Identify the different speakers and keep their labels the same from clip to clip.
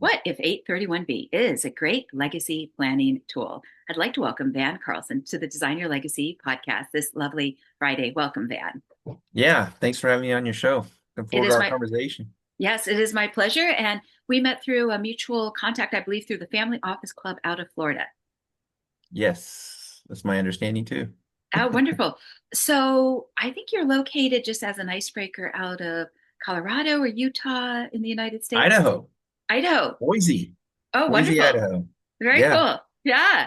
Speaker 1: What if 831B is a great legacy planning tool? I'd like to welcome Van Carlson to the Design Your Legacy podcast this lovely Friday. Welcome, Van.
Speaker 2: Yeah, thanks for having me on your show. Looking
Speaker 1: It
Speaker 2: forward to
Speaker 1: is
Speaker 2: our
Speaker 1: my
Speaker 2: conversation.
Speaker 1: Yes, it is my pleasure. And we met through a mutual contact, I believe, through the Family Office Club out of Florida.
Speaker 2: Yes, that's my understanding too.
Speaker 1: Oh, wonderful. So I think you're located just as an icebreaker out of Colorado or Utah in the United States.
Speaker 2: Idaho,
Speaker 1: Idaho.
Speaker 2: Boise,
Speaker 1: Oh,
Speaker 2: Boise,
Speaker 1: wonderful.
Speaker 2: Idaho.
Speaker 1: Very
Speaker 2: Yeah,
Speaker 1: cool. Yeah.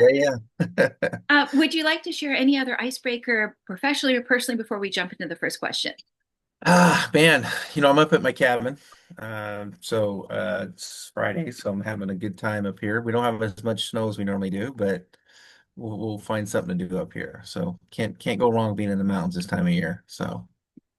Speaker 2: yeah.
Speaker 1: Would you like to share any other icebreaker professionally or personally before we jump into the first question?
Speaker 2: Man, I'm up at my cabin. It's Friday, so I'm having a good time up here. We don't have as much snow as we normally do, but we'll find something to do up here. So can't go wrong being in the mountains this time of year. So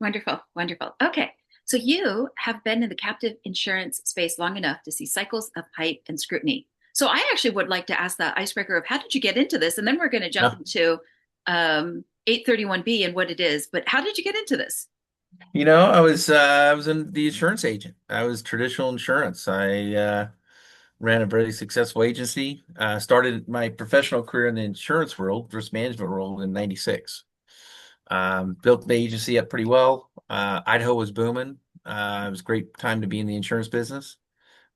Speaker 1: Wonderful, wonderful. Okay, so you have been in the captive insurance space long enough to see cycles of hype and scrutiny. So I actually would like to ask the icebreaker of how did you get into this? And then we're going to jump
Speaker 2: no,
Speaker 1: into 831B and what it is. But how did you get into this?
Speaker 2: I was in the insurance agent. I was traditional insurance. I ran a very successful agency. Started my professional career in the insurance world, risk management world in '96. Built the agency up pretty well. Idaho was booming. It was a great time to be in the insurance business.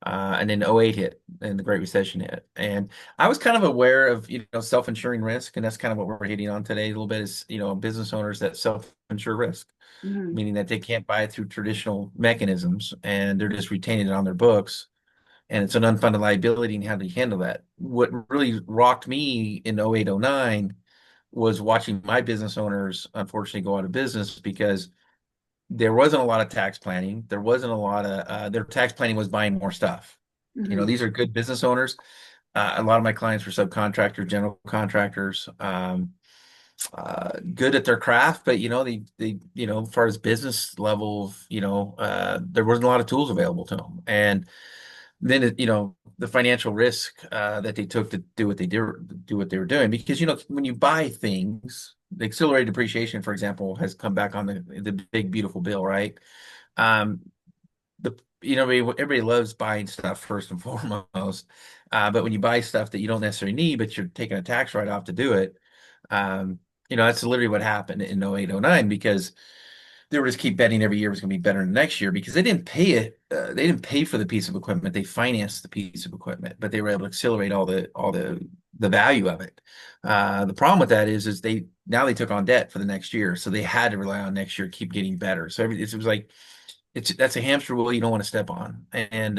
Speaker 2: And then '08 hit and the Great Recession hit. And I was kind of aware of, self-insuring risk. And that's kind of what we're hitting on today a little bit is, business owners that self-insure risk,
Speaker 1: Mhm.
Speaker 2: meaning that they can't buy it through traditional mechanisms and they're just retaining it on their books. And it's an unfunded liability and how do you handle that? What really rocked me in '08, '09 was watching my business owners unfortunately go out of business because there wasn't a lot of tax planning. There wasn't a lot of their tax planning was buying more stuff.
Speaker 1: Mhm.
Speaker 2: These are good business owners. A lot of my clients were subcontractors, general contractors, good at their craft, but as far as business level, there wasn't a lot of tools available to them. And then the financial risk that they took to do what they were doing because when you buy things, the accelerated depreciation, for example, has come back on the big beautiful bill, right? um everybody loves buying stuff first and foremost, but when you buy stuff that you don't necessarily need but you're taking a tax write-off to do it, that's literally what happened in '08, '09 because they would just keep betting every year was going to be better than next year because they didn't pay it. They didn't pay for the piece of equipment. They financed the piece of equipment, but they were able to accelerate all the value of it. The problem with that is they took on debt for the next year, so they had to rely on next year to keep getting better. So it was like that's a hamster wheel you don't want to step on, and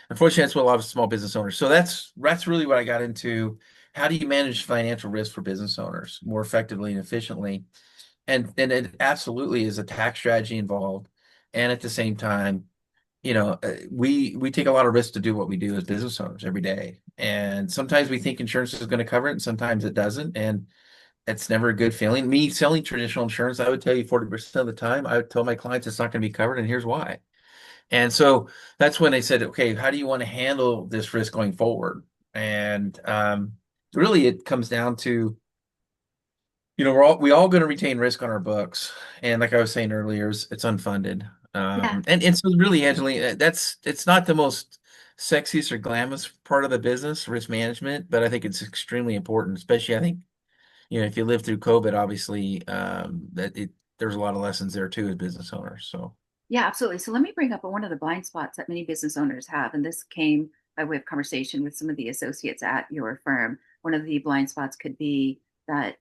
Speaker 2: unfortunately, that's what a lot of small business owners. So that's really what I got into. How do you manage financial risk for business owners more effectively and efficiently? And it absolutely is a tax strategy involved. And at the same time, we take a lot of risk to do what we do as business owners every day. And sometimes we think insurance is going to cover it, and sometimes it doesn't. And it's never a good feeling. Me selling traditional insurance, I would tell you 40% of the time, I would tell my clients it's not going to be covered, and here's why. And so that's when they said, okay, how do you want to handle this risk going forward? And really, it comes down to we all going to retain risk on our books, and like I was saying earlier, it's unfunded.
Speaker 1: Yeah,
Speaker 2: And so really, Angelina, that's it's not the most sexiest or glamorous part of the business, risk management, but I think it's extremely important, especially I think if you live through COVID, obviously, there's a lot of lessons there too as business owners. So
Speaker 1: yeah, absolutely. So let me bring up one of the blind spots that many business owners have. And this came by way of conversation with some of the associates at your firm. One of the blind spots could be that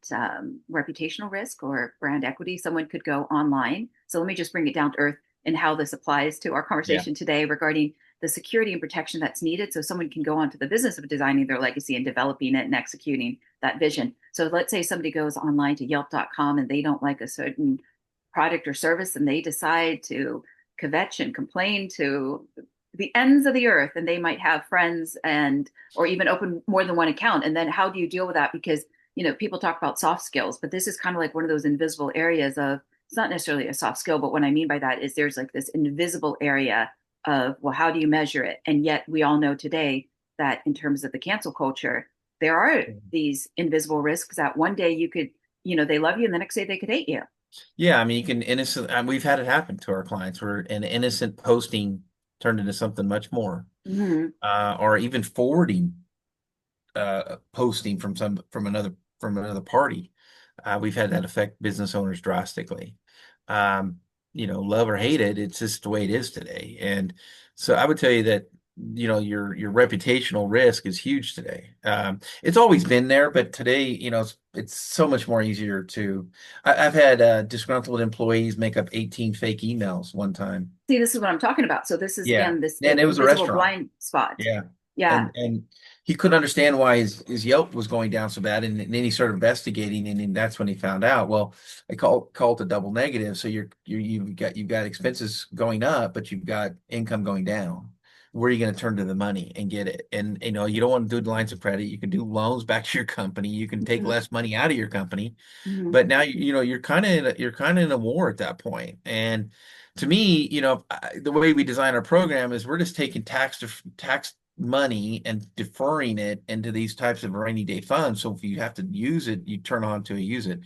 Speaker 1: reputational risk or brand equity. Someone could go online. So let me just bring it down to earth and how this applies to our
Speaker 2: yeah,
Speaker 1: conversation today regarding the security and protection that's needed. So someone can go on to the business of designing their legacy and developing it and executing that vision. So let's say somebody goes online to yelp.com and they don't like a certain product or service and they decide to kvetch and complain to the ends of the earth, and they might have friends and or even open more than one account. And then how do you deal with that? Because people talk about soft skills, but this is kind of like one of those invisible areas of it's not necessarily a soft skill, but what I mean by that is there's like this invisible area of, well, how do you measure it? And yet we all know today that in terms of the cancel culture, there are these invisible risks that one day you could, they love you and the next day they could hate you.
Speaker 2: yeah. I mean, you can innocent. We've had it happen to our clients where an innocent posting turned into something much more,
Speaker 1: Hmm.
Speaker 2: or even forwarding posting from another party. We've had that affect business owners drastically. Um, love or hate it, it's just the way it is today. And so I would tell you that your reputational risk is huge today. It's always been there, but today, it's so much more easier to. I've had disgruntled employees make up 18 fake emails one time.
Speaker 1: See, this is what I'm talking about. So this is
Speaker 2: Yeah,
Speaker 1: again this
Speaker 2: and it was a
Speaker 1: invisible
Speaker 2: restaurant.
Speaker 1: blind spot.
Speaker 2: Yeah.
Speaker 1: Yeah.
Speaker 2: And he couldn't understand why his Yelp was going down so bad. And then he started investigating, and then that's when he found out. Well, I call it a double negative. So you've got expenses going up, but you've got income going down. Where are you going to turn to the money and get it? And you don't want to do the lines of credit. You can do loans back to your company. You can take
Speaker 1: Hmm.
Speaker 2: less money out of your company.
Speaker 1: Hmm.
Speaker 2: But now you're kind of in a war at that point. And to me, the way we design our program is we're just taking tax money and deferring it into these types of rainy day funds. So if you have to use it, you turn on to use it.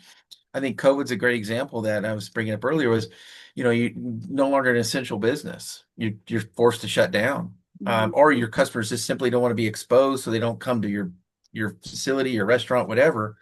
Speaker 2: I think COVID's a great example that I was bringing up earlier was, you no longer an essential business. You're forced to shut down,
Speaker 1: Hmm.
Speaker 2: or your customers just simply don't want to be exposed, so they don't come to your facility, your restaurant, whatever.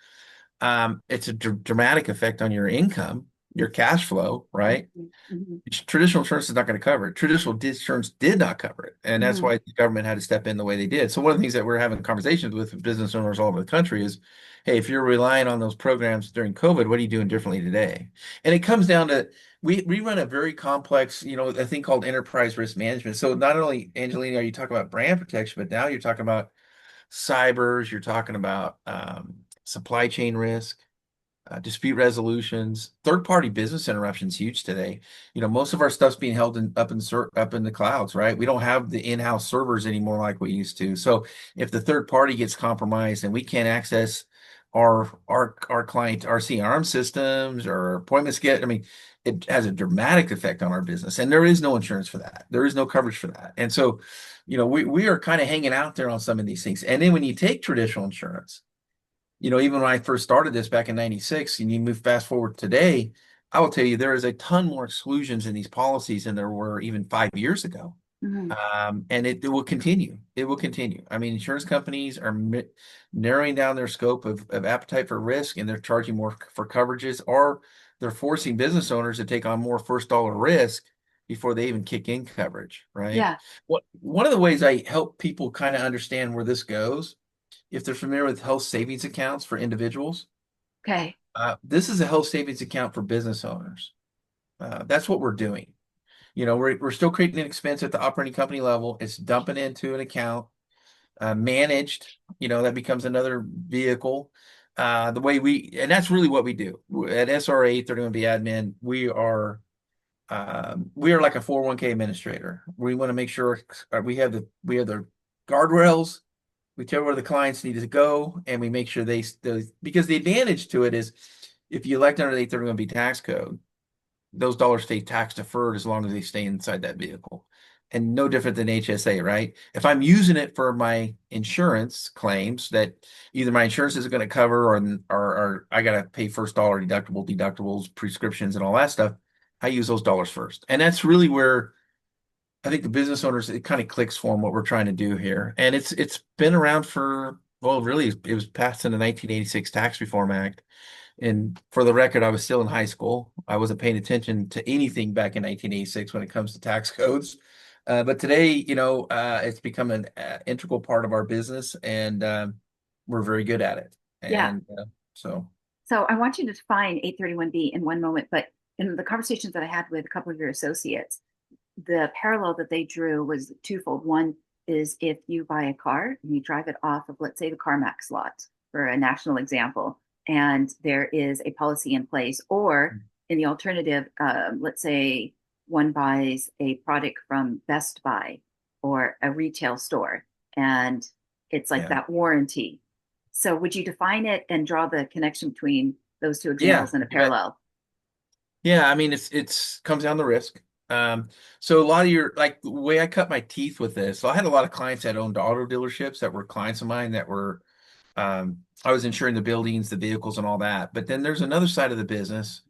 Speaker 2: It's a dramatic effect on your income, your cash flow, right?
Speaker 1: Hmm.
Speaker 2: Traditional insurance is not going to cover it. Traditional insurance did not cover it. And that's
Speaker 1: Hmm.
Speaker 2: why the government had to step in the way they did. So one of the things that we're having conversations with business owners all over the country is, hey, if you're relying on those programs during COVID, what are you doing differently today? And it comes down to we run a very complex, a thing called enterprise risk management. So not only, Angelina, are you talking about brand protection, but now you're talking about cybers, you're talking about supply chain risk, dispute resolutions, third-party business interruptions huge today. Most of our stuff's being held up in the clouds, right? We don't have the in-house servers anymore like we used to. So if the third party gets compromised and we can't access our client, our CRM systems or appointments I mean, it has a dramatic effect on our business. And there is no insurance for that. There is no coverage for that. And so, we are kind of hanging out there on some of these things. And then when you take traditional insurance, even when I first started this back in 96 and you move fast forward today, I will tell you there is a ton more exclusions in these policies than there were even 5 years ago.
Speaker 1: Hmm.
Speaker 2: And it will continue. It will continue. I mean, insurance companies are narrowing down their scope of appetite for risk, and they're charging more for coverages, or they're forcing business owners to take on more first dollar risk before they even kick in coverage, right?
Speaker 1: Yeah.
Speaker 2: One of the ways I help people kind of understand where this goes, if they're familiar with health savings accounts for individuals,
Speaker 1: Okay.
Speaker 2: this is a health savings account for business owners. That's what we're doing. We're still creating an expense at the operating company level. It's dumping into an account, managed. That becomes another vehicle. The way and that's really what we do at SRA 31B Admin. We are like a 401k administrator. We want to make sure we have the guardrails. We tell where the clients need to go, and we make sure because the advantage to it is if you elect under the 831B tax code, those dollars stay tax deferred as long as they stay inside that vehicle. And no different than HSA, right? If I'm using it for my insurance claims that either my insurance isn't going to cover or I got to pay first dollar deductibles, prescriptions, and all that stuff, I use those dollars first. And that's really where I think the business owners, it kind of clicks for them what we're trying to do here. And it's been around for, well, really, it was passed in the 1986 Tax Reform Act. And for the record, I was still in high school. I wasn't paying attention to anything back in 1986 when it comes to tax codes. But today, it's become an integral part of our business, and we're very good at it.
Speaker 1: Yeah.
Speaker 2: And so,
Speaker 1: So I want you to define 831B in one moment, but in the conversations that I had with a couple of your associates, the parallel that they drew was twofold. One is if you buy a car and you drive it off of, let's say, the CarMax lot for a national example, and there is a policy in place, or in the alternative, let's say one buys a product from Best Buy or a retail store, and it's like
Speaker 2: yeah,
Speaker 1: that warranty. So would you define it and draw the connection between those two
Speaker 2: yeah,
Speaker 1: examples in a
Speaker 2: you bet.
Speaker 1: parallel?
Speaker 2: Yeah, I mean, it's comes down to risk. So a lot of like the way I cut my teeth with this. So I had a lot of clients that owned auto dealerships that were clients of mine that were I was insuring the buildings, the vehicles, and all that. But then there's another side of the business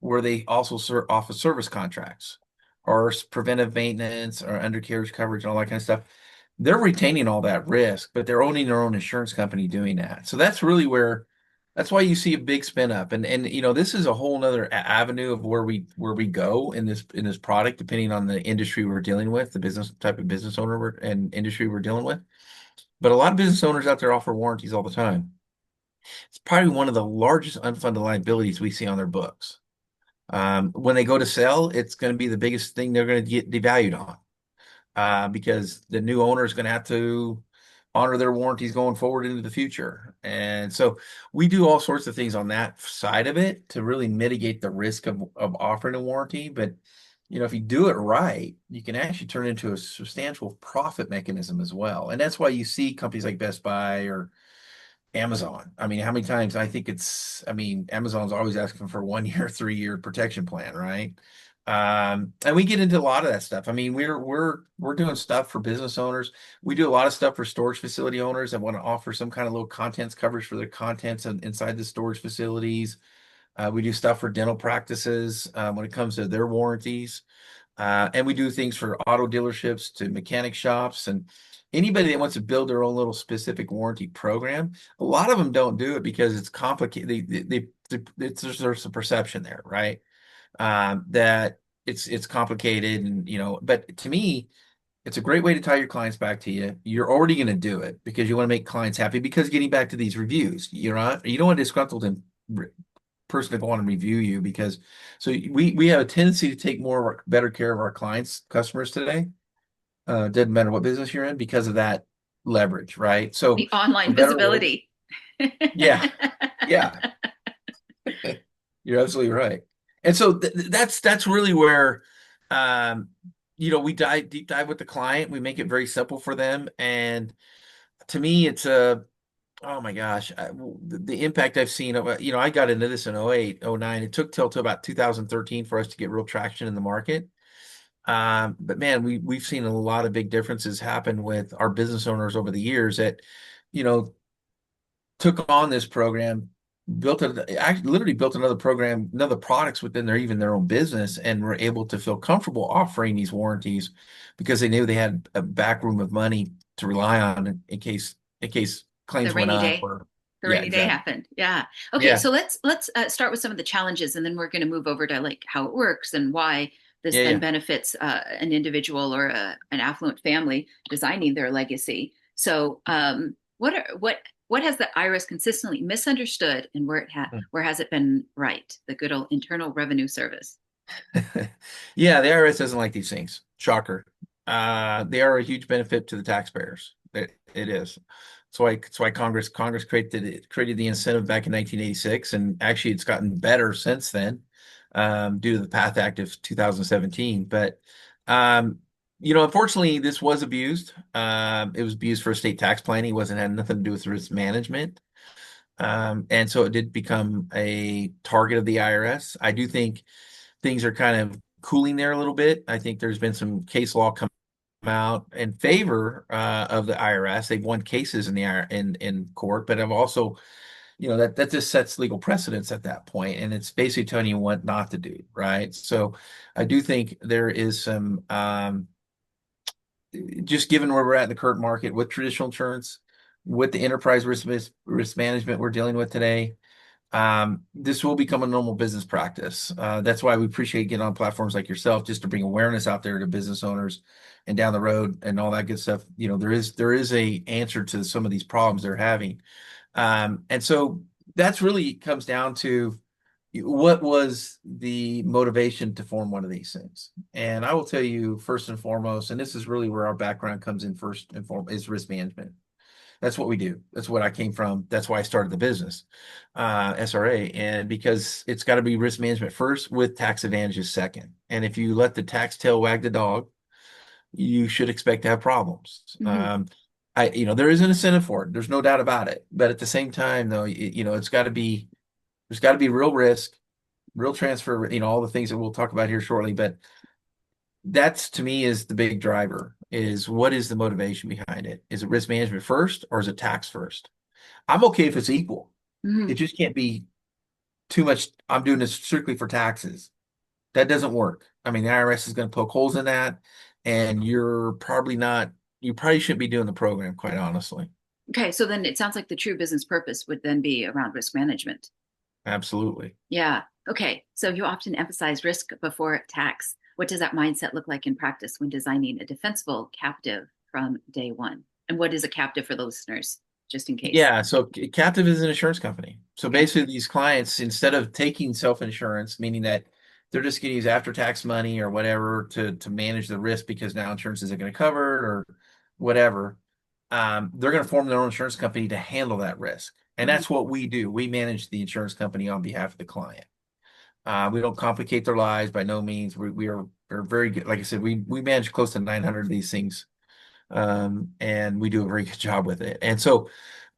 Speaker 2: where they also offer service contracts or preventive maintenance or undercarriage coverage and all that kind of stuff, they're retaining all that risk, but they're owning their own insurance company doing that. So that's really where that's why you see a big spin up. And this is a whole nother avenue of where we go in this product, depending on the industry we're dealing with, the business type of business owner and industry we're dealing with. But a lot of business owners out there offer warranties all the time. It's probably one of the largest unfunded liabilities we see on their books. When they go to sell, it's going to be the biggest thing they're going to get devalued on, because the new owner is going to have to honor their warranties going forward into the future. And so we do all sorts of things on that side of it to really mitigate the risk of offering a warranty. But if you do it right, you can actually turn it into a substantial profit mechanism as well. And that's why you see companies like Best Buy or Amazon. I mean, how many times Amazon's always asking for 1 year, 3 year protection plan, right? And we get into a lot of that stuff. I mean, we're doing stuff for business owners. We do a lot of stuff for storage facility owners that want to offer some kind of little contents coverage for their contents inside the storage facilities. We do stuff for dental practices when it comes to their warranties. And we do things for auto dealerships to mechanic shops and anybody that wants to build their own little specific warranty program. A lot of them don't do it because it's complicated. There's a perception there, right? That it's complicated but to me, it's a great way to tie your clients back to you. You're already going to do it because you want to make clients happy because getting back to these reviews, you don't want a disgruntled person to go on and review you because so we have a tendency to take better care of our clients, customers today. Doesn't matter what business you're in because of that leverage, right? So
Speaker 1: The
Speaker 2: for
Speaker 1: online
Speaker 2: better or worse,
Speaker 1: visibility.
Speaker 2: yeah, yeah, you're absolutely right. And so that's really where um we deep dive with the client. We make it very simple for them. And to me, it's a oh my gosh, the impact I've seen of I got into this in 08, 09. It took till to about 2013 for us to get real traction in the market. But man, we've seen a lot of big differences happen with our business owners over the years that, you know, took on this program, literally built another program, another products within their own business, and were able to feel comfortable offering these warranties because they knew they had a back room of money to rely on in case
Speaker 1: The
Speaker 2: claims went
Speaker 1: rainy
Speaker 2: up
Speaker 1: day.
Speaker 2: or
Speaker 1: The
Speaker 2: yeah,
Speaker 1: rainy day
Speaker 2: exactly.
Speaker 1: happened. Yeah. Okay.
Speaker 2: Yeah.
Speaker 1: So let's start with some of the challenges, and then we're going to move over to like how it works and why this
Speaker 2: Yeah,
Speaker 1: then
Speaker 2: yeah.
Speaker 1: benefits an individual or an affluent family designing their legacy. So, what has the IRS consistently misunderstood, and where has it been right? The good old Internal Revenue Service.
Speaker 2: Yeah, the IRS doesn't like these things. Shocker. They are a huge benefit to the taxpayers. It is. That's why Congress created the incentive back in 1986, and actually it's gotten better since then, due to the PATH Act of 2017. But unfortunately, this was abused. It was abused for estate tax planning. It wasn't had nothing to do with risk management. And so it did become a target of the IRS. I do think things are kind of cooling there a little bit. I think there's been some case law come out in favor of the IRS. They've won cases in the in court, but I've also, that just sets legal precedents at that point, and it's basically telling you what not to do, right? So I do think there is some just given where we're at in the current market with traditional insurance, with the enterprise risk management we're dealing with today. This will become a normal business practice. That's why we appreciate getting on platforms like yourself just to bring awareness out there to business owners and down the road and all that good stuff. There is a answer to some of these problems they're having. And so that's really comes down to what was the motivation to form one of these things. And I will tell you first and foremost, and this is really where our background comes in first and foremost, is risk management. That's what we do. That's what I came from. That's why I started the business, SRA. And because it's got to be risk management first with tax advantages second. And if you let the tax tail wag the dog, you should expect to have problems.
Speaker 1: Mm-hmm.
Speaker 2: There is an incentive for it. There's no doubt about it. But at the same time, though, there's got to be real risk, real transfer, all the things that we'll talk about here shortly. But that's to me is the big driver is what is the motivation behind it? Is it risk management first or is it tax first? I'm okay if it's equal.
Speaker 1: Mm-hmm.
Speaker 2: It just can't be too much. I'm doing this strictly for taxes. That doesn't work. I mean, the IRS is going to poke holes in that, and you probably shouldn't be doing the program, quite honestly.
Speaker 1: Okay, so then it sounds like the true business purpose would then be around risk management.
Speaker 2: Absolutely.
Speaker 1: Yeah. Okay. So you often emphasize risk before tax. What does that mindset look like in practice when designing a defensible captive from day one? And what is a captive for the listeners, just in case?
Speaker 2: Yeah, so captive is an insurance company. So
Speaker 1: Okay.
Speaker 2: basically, these clients, instead of taking self-insurance, meaning that they're just going to use after-tax money or whatever to manage the risk because now insurance isn't going to cover it or whatever, they're going to form their own insurance company to handle that risk. And
Speaker 1: Mhm.
Speaker 2: that's what we do. We manage the insurance company on behalf of the client. We don't complicate their lives by no means. We're very good. Like I said, we manage close to 900 of these things, and we do a very good job with it. And so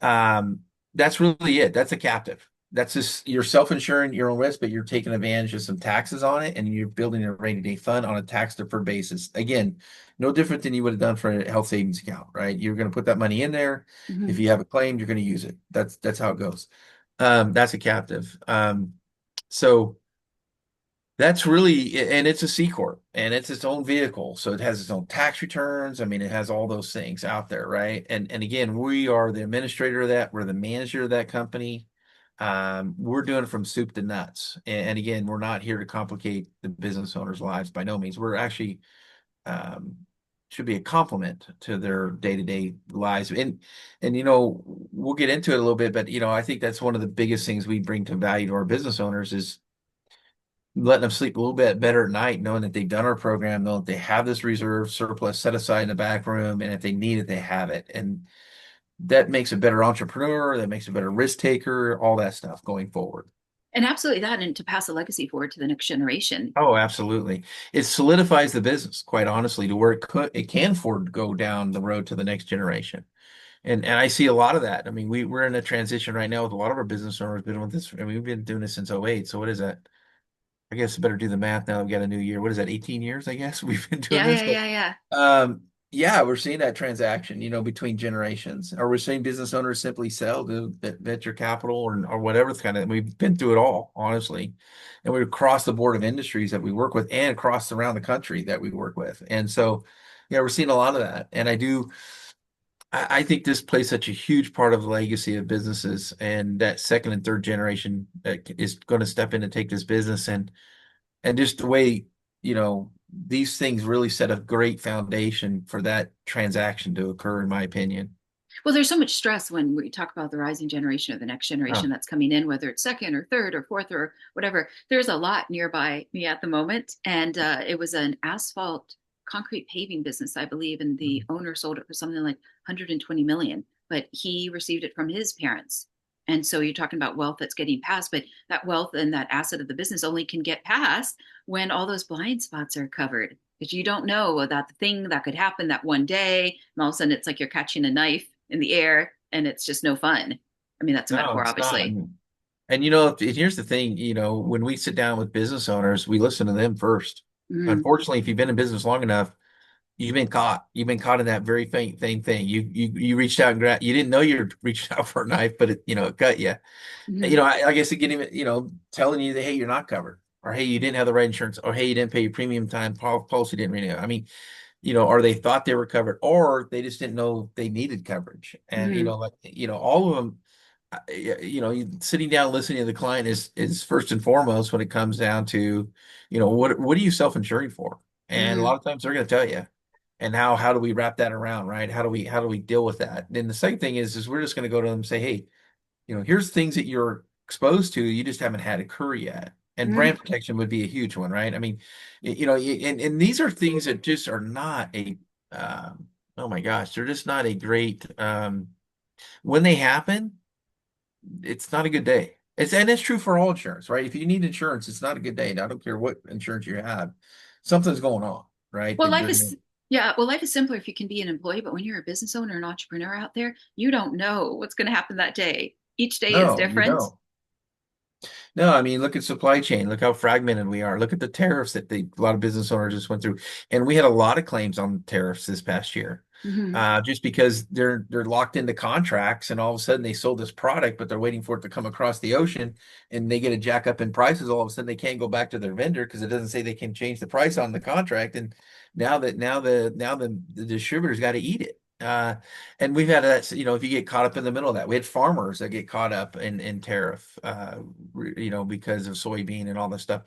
Speaker 2: um, that's really it. That's a captive. That's just you're self-insuring your own risk, but you're taking advantage of some taxes on it, and you're building a rainy day fund on a tax-deferred basis. Again, no different than you would have done for a health savings account, right? You're going to put that money in there. If
Speaker 1: Mhm.
Speaker 2: you have a claim, you're going to use it. That's how it goes. That's a captive. So. That's really, and it's a C corp, and it's its own vehicle, so it has its own tax returns. I mean, it has all those things out there, right? And again, we are the administrator of that. We're the manager of that company. We're doing it from soup to nuts. And again, we're not here to complicate the business owners' lives by no means. We're actually um, should be a complement to their day-to-day lives. And we'll get into it a little bit, but I think that's one of the biggest things we bring to value to our business owners is letting them sleep a little bit better at night, knowing that they've done our program, knowing that they have this reserve surplus set aside in the back room, and if they need it, they have it. And that makes a better entrepreneur, that makes a better risk taker, all that stuff going forward.
Speaker 1: And absolutely that, and to pass a legacy forward to the next generation.
Speaker 2: Oh, absolutely. It solidifies the business, quite honestly, to where it can afford to go down the road to the next generation. And I see a lot of that. I mean, we're in a transition right now with a lot of our business owners been with this. I mean, we've been doing this since '08. So what is that? I guess I better do the math now. We've got a new year. What is that, 18 years, I guess we've been doing
Speaker 1: Yeah,
Speaker 2: this.
Speaker 1: yeah,
Speaker 2: But
Speaker 1: yeah, yeah.
Speaker 2: yeah, we're seeing that transaction, between generations. Or we're seeing business owners simply sell to venture capital or whatever it's kind of. We've been through it all, honestly. And we're across the board of industries that we work with and across around the country that we work with. And so, yeah, we're seeing a lot of that. And I think this plays such a huge part of the legacy of businesses and that second and third generation that is going to step in and take this business and just the way, these things really set a great foundation for that transaction to occur, in my opinion.
Speaker 1: Well, there's so much stress when we talk about the rising generation or the next
Speaker 2: Oh,
Speaker 1: generation that's coming in, whether it's second or third or fourth or whatever. There's a lot nearby me at the moment. And it was an asphalt concrete paving business, I believe. And the owner sold it for something like 120 million, but he received it from his parents. And so you're talking about wealth that's getting passed, but that wealth and that asset of the business only can get passed when all those blind spots are covered. Because you don't know that the thing that could happen that one day, and all of a sudden it's like you're catching a knife in the air and it's just no fun. I mean, that's a
Speaker 2: no,
Speaker 1: metaphor,
Speaker 2: it's not.
Speaker 1: obviously.
Speaker 2: And here's the thing, when we sit down with business owners, we listen to them first.
Speaker 1: Mm-hmm.
Speaker 2: Unfortunately, if you've been in business long enough, you've been caught. You've been caught in that very same thing. You reached out and you didn't know you were reaching out for a knife, but it cut you.
Speaker 1: Mm-hmm.
Speaker 2: I guess again, telling you that, hey, you're not covered, or hey, you didn't have the right insurance, or hey, you didn't pay your premium time, policy didn't renew. I mean, or they thought they were covered, or they just didn't know they needed coverage. And
Speaker 1: Mm-hmm.
Speaker 2: all of them, sitting down listening to the client is first and foremost when it comes down to, what are you self-insuring for? And a
Speaker 1: Mm-hmm.
Speaker 2: lot of times they're going to tell you. And how do we wrap that around, right? How do we deal with that? Then the second thing is we're just going to go to them and say, hey, here's things that you're exposed to, you just haven't had occur yet. And
Speaker 1: Mm-hmm.
Speaker 2: brand protection would be a huge one, right? I mean, and these are things that just are not oh my gosh, they're just not a great, when they happen, it's not a good day. And it's true for all insurance, right? If you need insurance, it's not a good day. And I don't care what insurance you have, something's going on, right?
Speaker 1: Well,
Speaker 2: That
Speaker 1: life
Speaker 2: you're gonna,
Speaker 1: is, yeah, well, life is simpler if you can be an employee, but when you're a business owner, an entrepreneur out there, you don't know what's going to happen that day. Each day is
Speaker 2: no, you
Speaker 1: different.
Speaker 2: don't. No, I mean, look at supply chain. Look how fragmented we are. Look at the tariffs that a lot of business owners just went through. And we had a lot of claims on tariffs this past year.
Speaker 1: Hmm.
Speaker 2: Just because they're locked into contracts and all of a sudden they sold this product, but they're waiting for it to come across the ocean and they get a jack up in prices. All of a sudden they can't go back to their vendor because it doesn't say they can change the price on the contract. And now the distributor's got to eat it. And we've had that, if you get caught up in the middle of that, we had farmers that get caught up in tariff, because of soybean and all this stuff.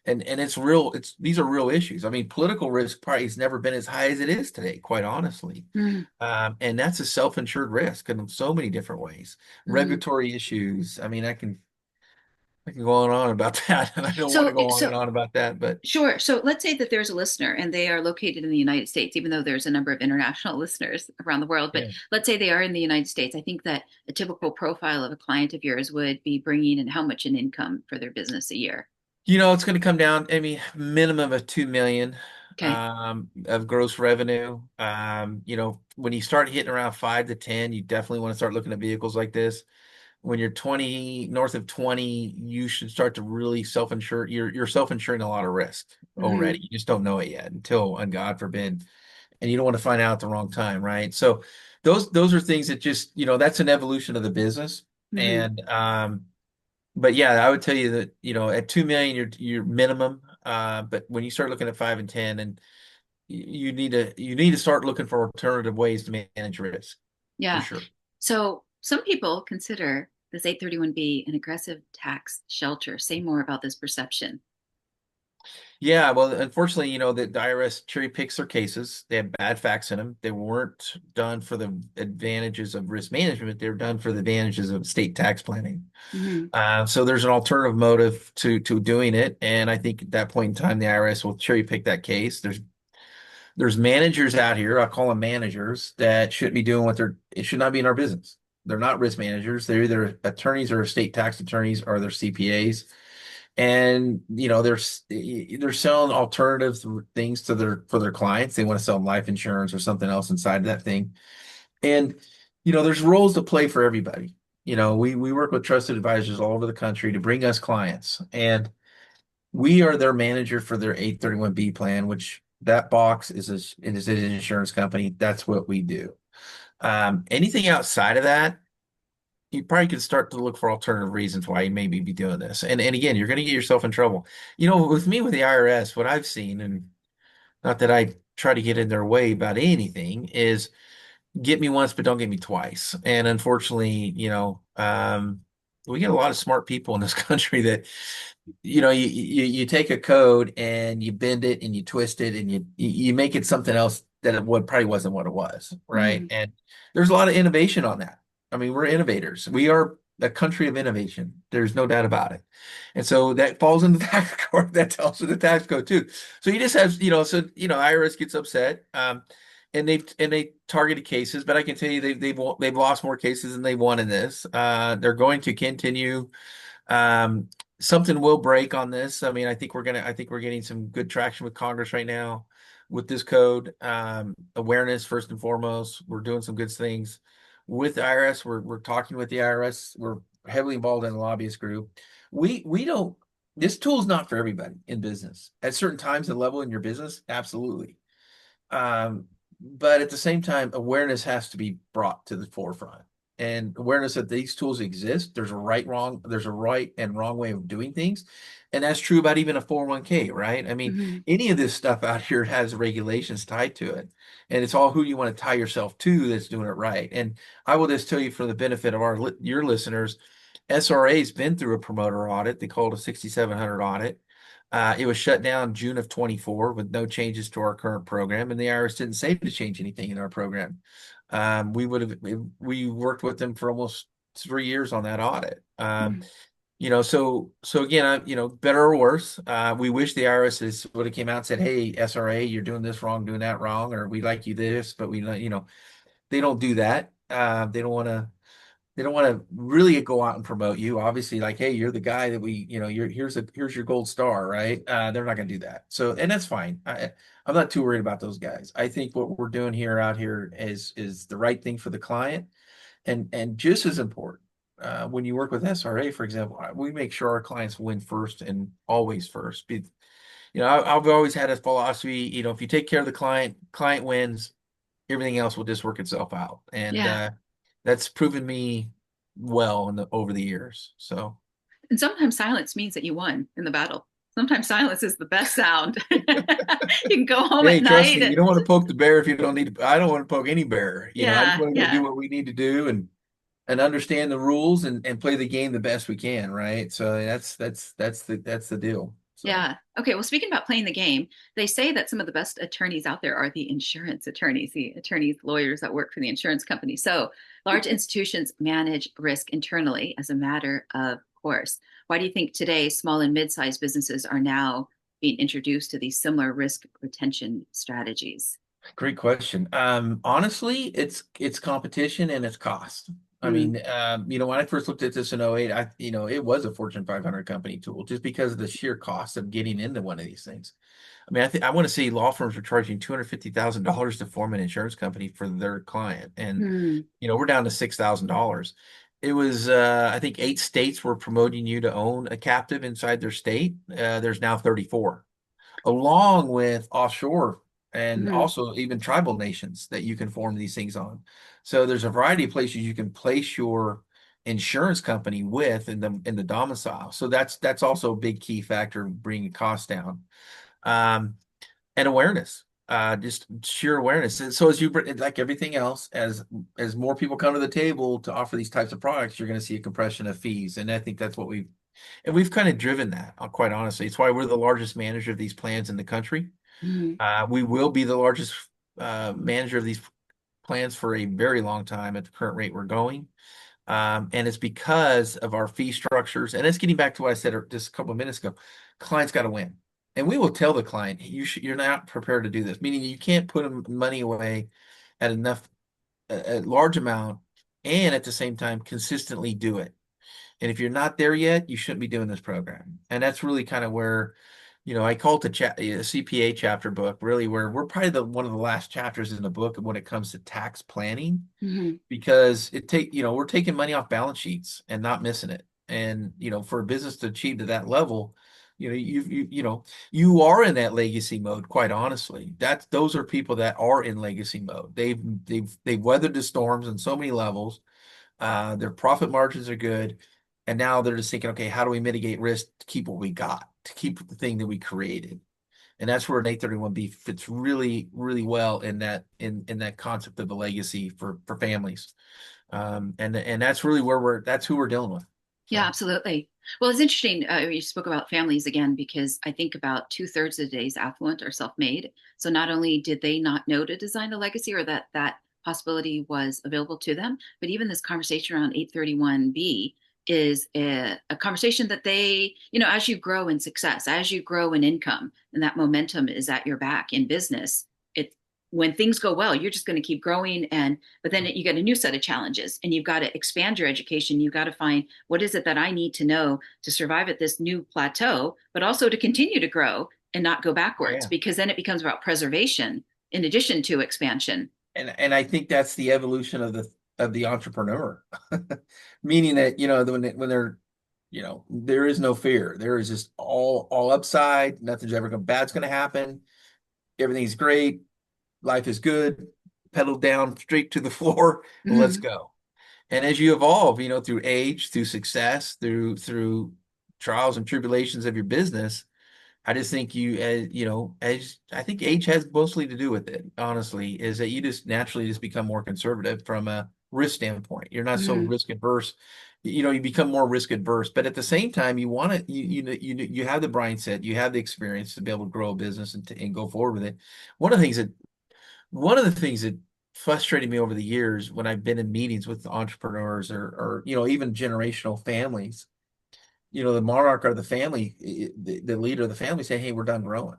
Speaker 2: And it's real, these are real issues. I mean, political risk probably has never been as high as it is today, quite honestly.
Speaker 1: Hmm.
Speaker 2: And that's a self-insured risk in so many different ways.
Speaker 1: Hmm.
Speaker 2: Regulatory issues. I mean, I can go on and on about that, and I don't want to
Speaker 1: So,
Speaker 2: go on
Speaker 1: so
Speaker 2: and on about that, but
Speaker 1: sure. So let's say that there's a listener and they are located in the United States, even though there's a number of international listeners around the world. But
Speaker 2: yeah.
Speaker 1: let's say they are in the United States. I think that a typical profile of a client of yours would be bringing in how much in income for their business a year.
Speaker 2: It's going to come down, I mean, minimum of 2 million
Speaker 1: Okay.
Speaker 2: of gross revenue. When you start hitting around 5 to 10, you definitely want to start looking at vehicles like this. When you're 20, north of 20, you should start to really self-insure. You're self-insuring a lot of risk
Speaker 1: Hmm.
Speaker 2: already. You just don't know it yet until, and God forbid, and you don't want to find out at the wrong time, right? So those are things that just, that's an evolution of the business.
Speaker 1: Hmm.
Speaker 2: And but yeah, I would tell you that, at 2 million, you're minimum. But when you start looking at 5 and 10, and you need to start looking for alternative ways to manage risk for
Speaker 1: Yeah.
Speaker 2: sure.
Speaker 1: So some people consider this 831B an aggressive tax shelter. Say more about this perception.
Speaker 2: Yeah, well, unfortunately, the IRS cherry picks their cases. They have bad facts in them. They weren't done for the advantages of risk management. They were done for the advantages of state tax planning.
Speaker 1: Hmm.
Speaker 2: So there's an alternative motive to doing it, and I think at that point in time, the IRS will cherry pick that case. There's managers out here. I call them managers that shouldn't be doing it should not be in our business. They're not risk managers. They're either attorneys or state tax attorneys or they're CPAs, and they're selling alternative things for their clients. They want to sell them life insurance or something else inside of that thing. And there's roles to play for everybody. We work with trusted advisors all over the country to bring us clients, and we are their manager for their 831B plan, which that box is an insurance company. That's what we do. Anything outside of that, you probably could start to look for alternative reasons why you maybe be doing this. And again, you're going to get yourself in trouble. With me with the IRS, what I've seen, and not that I try to get in their way about anything, is get me once, but don't get me twice. And unfortunately, we get a lot of smart people in this country that, you take a code and you bend it and you twist it and you make it something else that it would probably wasn't what it was, right?
Speaker 1: Hmm.
Speaker 2: And there's a lot of innovation on that. I mean, we're innovators. We are a country of innovation. There's no doubt about it. And so that falls into the tax code. That tells you the tax code too. So you just have, IRS gets upset. And they targeted cases, but I can tell you they've lost more cases than they won in this. They're going to continue. Um, Something will break on this. I mean, I think we're getting some good traction with Congress right now with this code. Awareness first and foremost. We're doing some good things with the IRS. We're talking with the IRS. We're heavily involved in the lobbyist group. We don't. This tool is not for everybody in business. At certain times and level in your business, absolutely. Um, but at the same time, awareness has to be brought to the forefront and awareness that these tools exist. There's a right and wrong way of doing things. And that's true about even a 401k, right? I mean,
Speaker 1: Hmm.
Speaker 2: any of this stuff out here has regulations tied to it. And it's all who you want to tie yourself to that's doing it right. And I will just tell you for the benefit of your listeners, SRA's been through a promoter audit. They call it a 6700 audit. It was shut down June of 24 with no changes to our current program, and the IRS didn't say to change anything in our program. We worked with them for almost 3 years on that audit. So again, better or worse, we wish the IRS would have came out and said, "Hey, SRA, you're doing this wrong, doing that wrong, or we like you this, but they don't do that. They don't want to really go out and promote you. Obviously, like, hey, you're the guy that here's your gold star, right? They're not going to do that. So, and that's fine. I'm not too worried about those guys. I think what we're doing out here is the right thing for the client, and just as important. when you work with SRA, for example, we make sure our clients win first and always first. I've always had a philosophy, if you take care of the client, client wins, everything else will just work itself out. And
Speaker 1: Yeah.
Speaker 2: that's proven me well over the years. So
Speaker 1: And sometimes silence means that you won in the battle. Sometimes silence is the best sound. You can go home at
Speaker 2: hey, trust
Speaker 1: night
Speaker 2: me, you
Speaker 1: and
Speaker 2: don't want to poke the bear if you don't need to. I don't want to poke any bear. I just
Speaker 1: yeah,
Speaker 2: want to go do
Speaker 1: yeah.
Speaker 2: what we need to do and understand the rules and play the game the best we can, right? So that's the deal. So
Speaker 1: Yeah. Okay. Well, speaking about playing the game, they say that some of the best attorneys out there are the insurance attorneys, the attorneys, lawyers that work for the insurance company. So large institutions manage risk internally as a matter of course. Why do you think today small and mid-sized businesses are now being introduced to these similar risk retention strategies?
Speaker 2: great question. Honestly, it's competition and it's cost. I
Speaker 1: Mm,
Speaker 2: mean, when I first looked at this in '08, it was a Fortune 500 company tool just because of the sheer cost of getting into one of these things. I mean, I want to see law firms are charging $250,000 to form an insurance company for their client, and
Speaker 1: mm,
Speaker 2: we're down to $6,000. It was, I think, 8 states were promoting you to own a captive inside their state. There's now 34, along with offshore and
Speaker 1: mm,
Speaker 2: also even tribal nations that you can form these things on. So there's a variety of places you can place your insurance company with in the domicile. So that's also a big key factor in bringing costs down. Um, and awareness, just sheer awareness. And so as like everything else, as more people come to the table to offer these types of products, you're going to see a compression of fees. And I think that's what we've kind of driven that, quite honestly. It's why we're the largest manager of these plans in the country.
Speaker 1: mm.
Speaker 2: We will be the largest manager of these plans for a very long time at the current rate we're going. And it's because of our fee structures. And it's getting back to what I said just a couple of minutes ago. Clients got to win. And we will tell the client, you're not prepared to do this, meaning you can't put money away at a large amount, and at the same time consistently do it. And if you're not there yet, you shouldn't be doing this program. And that's really kind of where, I call it a CPA chapter book, really, where we're probably one of the last chapters in the book when it comes to tax planning,
Speaker 1: Mhm.
Speaker 2: because we're taking money off balance sheets and not missing it. And, for a business to achieve to that level, you are in that legacy mode, quite honestly. Those are people that are in legacy mode. They've weathered the storms on so many levels. Their profit margins are good. And now they're just thinking, okay, how do we mitigate risk to keep what we got, to keep the thing that we created? And that's where an 831B fits really, really well in that concept of the legacy for families. And that's really that's who we're dealing with.
Speaker 1: Yeah,
Speaker 2: So
Speaker 1: absolutely. Well, it's interesting. You spoke about families again because I think about two-thirds of today's affluent are self-made. So not only did they not know to design a legacy or that possibility was available to them, but even this conversation around 831B is a conversation that they, as you grow in success, as you grow in income, and that momentum is at your back in business, it when things go well, you're just going to keep growing but then you get a new set of challenges and you've got to expand your education. You've got to find what is it that I need to know to survive at this new plateau, but also to continue to grow and not go
Speaker 2: oh
Speaker 1: backwards
Speaker 2: yeah.
Speaker 1: because then it becomes about preservation in addition to expansion.
Speaker 2: And I think that's the evolution of the entrepreneur, meaning that when they're there is no fear. There is just all upside. Nothing's ever going bad's going to happen. Everything's great. Life is good. Pedal down straight to the floor. Let's
Speaker 1: Mm-hmm.
Speaker 2: go. And as you evolve, through age, through success, through trials and tribulations of your business, I just think as I think age has mostly to do with it, honestly, is that you just naturally just become more conservative from a risk standpoint. You're not so
Speaker 1: Mm-hmm.
Speaker 2: risk adverse. You become more risk adverse, but at the same time, you want to you have the mindset, you have the experience to be able to grow a business and go forward with it. One of the things that one of the things that frustrated me over the years when I've been in meetings with entrepreneurs or even generational families, the monarch of the family, the leader of the family say, hey, we're done growing.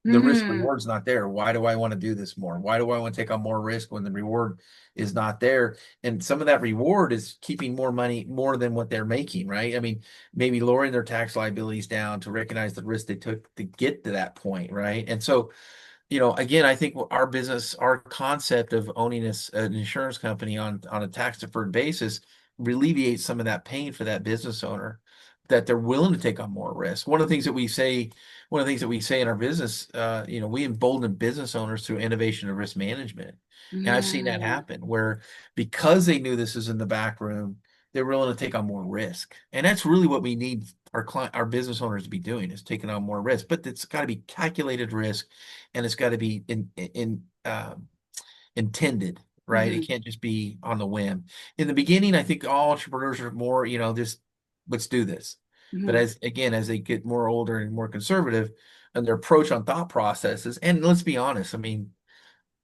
Speaker 2: The risk
Speaker 1: Mm-hmm.
Speaker 2: reward's not there. Why do I want to do this more? Why do I want to take on more risk when the reward is not there? And some of that reward is keeping more money, more than what they're making, right? I mean, maybe lowering their tax liabilities down to recognize the risk they took to get to that point, right? And so, again, I think our business, our concept of owning an insurance company on a tax deferred basis alleviate some of that pain for that business owner, that they're willing to take on more risk. One of the things that we say in our business, we embolden business owners through innovation and risk management. And I've seen that
Speaker 1: Mm,
Speaker 2: happen where because they knew this is in the back room, they're willing to take on more risk. And that's really what we need our business owners to be doing, is taking on more risk. But it's got to be calculated risk, and it's got to be intended, right? It
Speaker 1: mhm,
Speaker 2: can't just be on the whim. In the beginning, I think all entrepreneurs are more, just let's do this. But
Speaker 1: mhm,
Speaker 2: as they get more older and more conservative and their approach on thought processes, and let's be honest, I mean,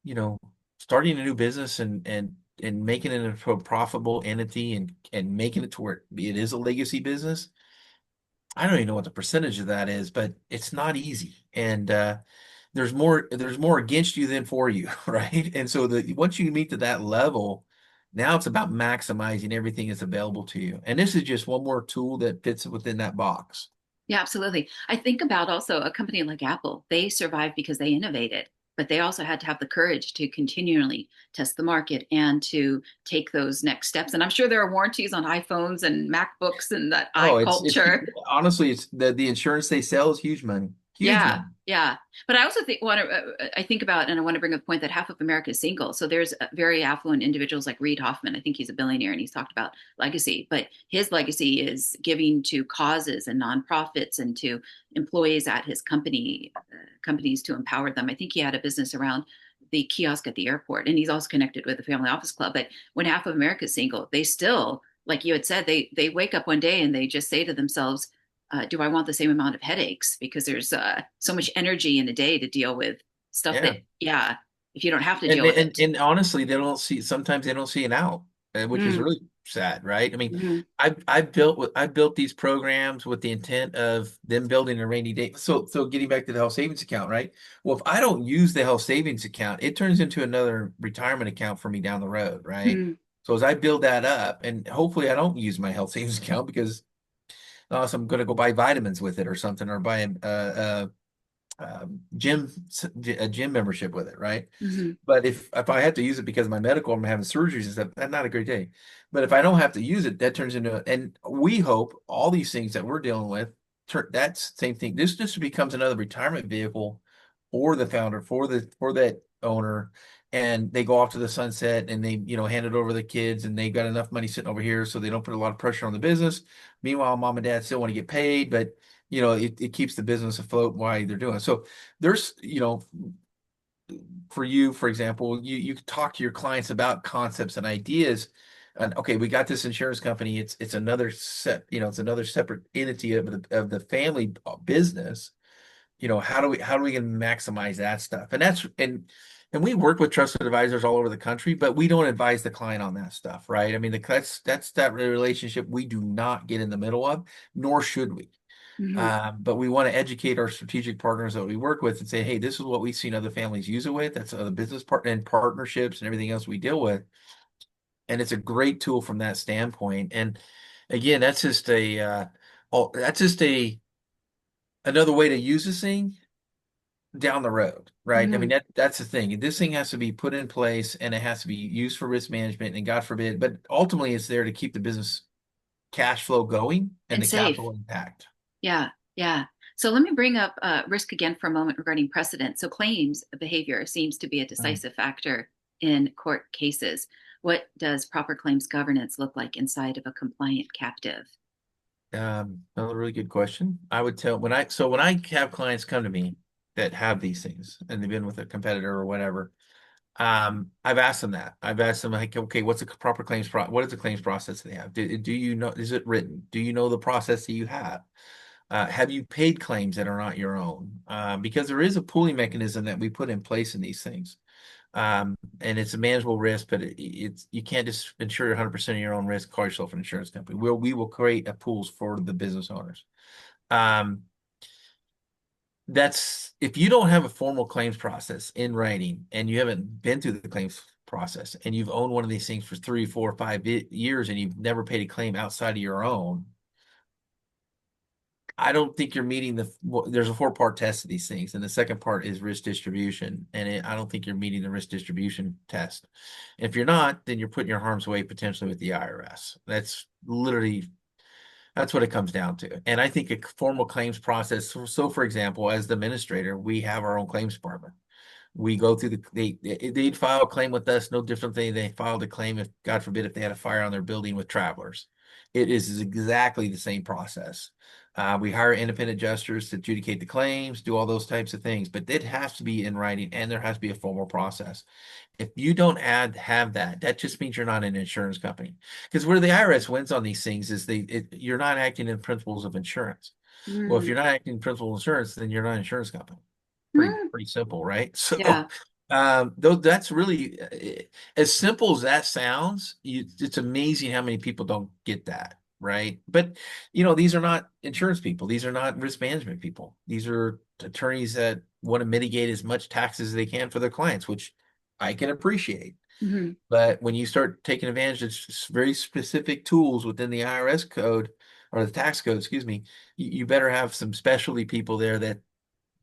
Speaker 2: you know, starting a new business and making it into a profitable entity and making it to where it is a legacy business, I don't even know what the percentage of that is, but it's not easy. And there's more against you than for you, right? And so once you meet to that level, now it's about maximizing everything that's available to you. And this is just one more tool that fits within that box.
Speaker 1: yeah, absolutely. I think about also a company like Apple. They survived because they innovated, but they also had to have the courage to continually test the market and to take those next steps. And I'm sure there are warranties on iPhones and MacBooks and that
Speaker 2: Oh, it's
Speaker 1: iCulture.
Speaker 2: honestly, it's the insurance they sell is huge money, huge
Speaker 1: Yeah,
Speaker 2: money.
Speaker 1: yeah. But I also I think about, and I want to bring up the point that half of America is single. So there's very affluent individuals like Reid Hoffman. I think he's a billionaire and he's talked about legacy, but his legacy is giving to causes and nonprofits and to employees at his companies to empower them. I think he had a business around the kiosk at the airport, and he's also connected with the Family Office Club. But when half of America is single, they still, like you had said, they wake up one day and they just say to themselves, do I want the same amount of headaches? Because there's so much energy in a day to deal with stuff that,
Speaker 2: Yeah.
Speaker 1: yeah, if you don't have to
Speaker 2: And
Speaker 1: deal with
Speaker 2: and
Speaker 1: it.
Speaker 2: and honestly, sometimes they don't see an out, which is
Speaker 1: Mm,
Speaker 2: really sad, right? I mean,
Speaker 1: mm,
Speaker 2: I built these programs with the intent of them building a rainy day. So getting back to the health savings account, right? Well, if I don't use the health savings account, it turns into another retirement account for me down the road, right?
Speaker 1: mm,
Speaker 2: So as I build that up, and hopefully I don't use my health savings account because so I'm going to go buy vitamins with it or something, or buy gym a gym membership with it, right?
Speaker 1: mm,
Speaker 2: But if I have to use it because of my medical, I'm having surgeries and stuff, that's not a great day. But if I don't have to use it, that turns into, and we hope all these things that we're dealing with, that's the same thing. This just becomes another retirement vehicle for the founder, for that owner, and they go off to the sunset and they, hand it over to the kids, and they've got enough money sitting over here, so they don't put a lot of pressure on the business. Meanwhile, mom and dad still want to get paid, but it keeps the business afloat while they're doing it. So there's, for you, for example, you talk to your clients about concepts and ideas. And okay, we got this insurance company. It's another it's another separate entity of the family business. How do we gonna maximize that stuff? And we work with trusted advisors all over the country, but we don't advise the client on that stuff, right? I mean, that's that relationship we do not get in the middle of, nor should we.
Speaker 1: mm,
Speaker 2: But we want to educate our strategic partners that we work with and say, hey, this is what we've seen other families use it with. That's other business partner and partnerships and everything else we deal with. And it's a great tool from that standpoint. And again, that's just another way to use this thing down the road, right? I mean,
Speaker 1: mm.
Speaker 2: that's the thing. This thing has to be put in place and it has to be used for risk management. And God forbid, but ultimately it's there to keep the business cash flow going and
Speaker 1: And
Speaker 2: the
Speaker 1: safe.
Speaker 2: capital intact.
Speaker 1: Yeah, yeah. So let me bring up risk again for a moment regarding precedent. So claims behavior seems to be a decisive factor in court cases. What does proper claims governance look like inside of a compliant captive?
Speaker 2: Another really good question. I would tell when I have clients come to me that have these things and they've been with a competitor or whatever, I've asked them that. I've asked them like, okay, what's the proper what is the claims process they have? Do you know, is it written? Do you know the process that you have? Have you paid claims that are not your own? Because there is a pooling mechanism that we put in place in these things. And it's a manageable risk, but it's you can't just insure 100% of your own risk, call yourself an insurance company. We will create a pools for the business owners. Um, that's if you don't have a formal claims process in writing and you haven't been through the claims process and you've owned one of these things for 3, 4, 5 years and you've never paid a claim outside of your own, I don't think you're meeting there's a four-part test of these things, and the second part is risk distribution, and I don't think you're meeting the risk distribution test. If you're not, then you're putting your harm's way potentially with the IRS. That's what it comes down to. And I think a formal claims process. So for example, as the administrator, we have our own claims department. We go through they'd file a claim with us, no different than they filed a claim if, God forbid, if they had a fire on their building with travelers. It is exactly the same process. We hire independent adjusters to adjudicate the claims, do all those types of things, but it has to be in writing and there has to be a formal process. If you don't have that, that just means you're not an insurance company. Because where the IRS wins on these things is you're not acting in principles of insurance. Well, if
Speaker 1: Mm.
Speaker 2: you're not acting in principles of insurance, then you're not an insurance company.
Speaker 1: Mm.
Speaker 2: Pretty simple, right? So,
Speaker 1: Yeah.
Speaker 2: though that's really as simple as that sounds. It's amazing how many people don't get that, right? But these are not insurance people. These are not risk management people. These are attorneys that want to mitigate as much taxes as they can for their clients, which I can appreciate.
Speaker 1: Hmm.
Speaker 2: But when you start taking advantage of very specific tools within the IRS code or the tax code, excuse me, you better have some specialty people there that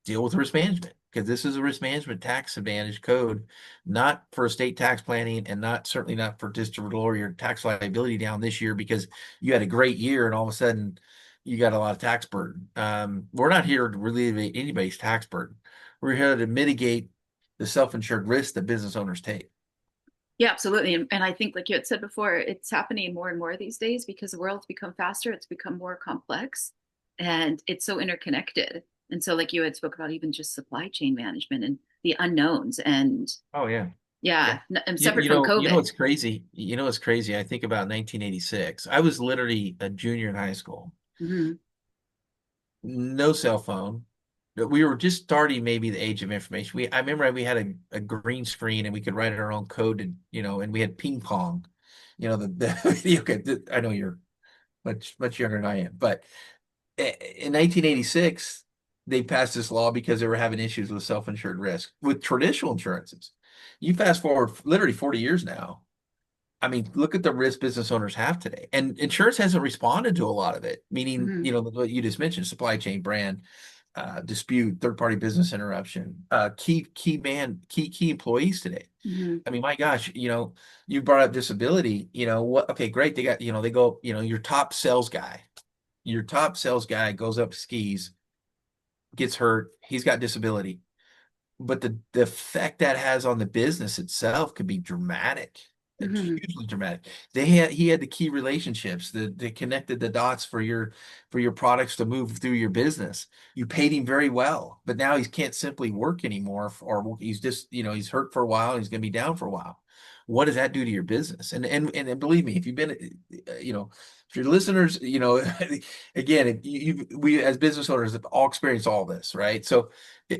Speaker 2: deal with risk management because this is a risk management tax advantage code, not for estate tax planning and certainly not for just to lower your tax liability down this year because you had a great year and all of a sudden you got a lot of tax burden. We're not here to alleviate anybody's tax burden. We're here to mitigate the self-insured risk that business owners take.
Speaker 1: Yeah, absolutely. And I think, like you had said before, it's happening more and more these days because the world's become faster, it's become more complex, and it's so interconnected. And so, like you had spoke about, even just supply chain management and the unknowns. And
Speaker 2: Oh yeah. Yeah.
Speaker 1: yeah, and separate from
Speaker 2: It's
Speaker 1: COVID.
Speaker 2: crazy. It's crazy. I think about 1986. I was literally a junior in high school.
Speaker 1: Hmm.
Speaker 2: No cell phone. We were just starting maybe the age of information. I remember we had a green screen and we could write our own code and we had ping pong. The video game. I know you're much younger than I am, but in 1986 they passed this law because they were having issues with self-insured risk with traditional insurances. You fast forward literally 40 years now. I mean, look at the risk business owners have today. And insurance hasn't responded to a lot of it, meaning,
Speaker 1: Hmm.
Speaker 2: what you just mentioned, supply chain brand, dispute, third-party business interruption, key employees today.
Speaker 1: Hmm.
Speaker 2: I mean, my gosh, you brought up disability, what, okay, great. They got, they go, your top sales guy goes up skis, gets hurt, he's got disability. But the effect that has on the business itself could be dramatic. It's
Speaker 1: Hmm.
Speaker 2: hugely dramatic. He had the key relationships that connected the dots for your products to move through your business. You paid him very well, but now he can't simply work anymore, or he's just he's hurt for a while. And he's going to be down for a while. What does that do to your business? And believe me, if you've been, if your listeners, again, we as business owners have all experienced all this, right? So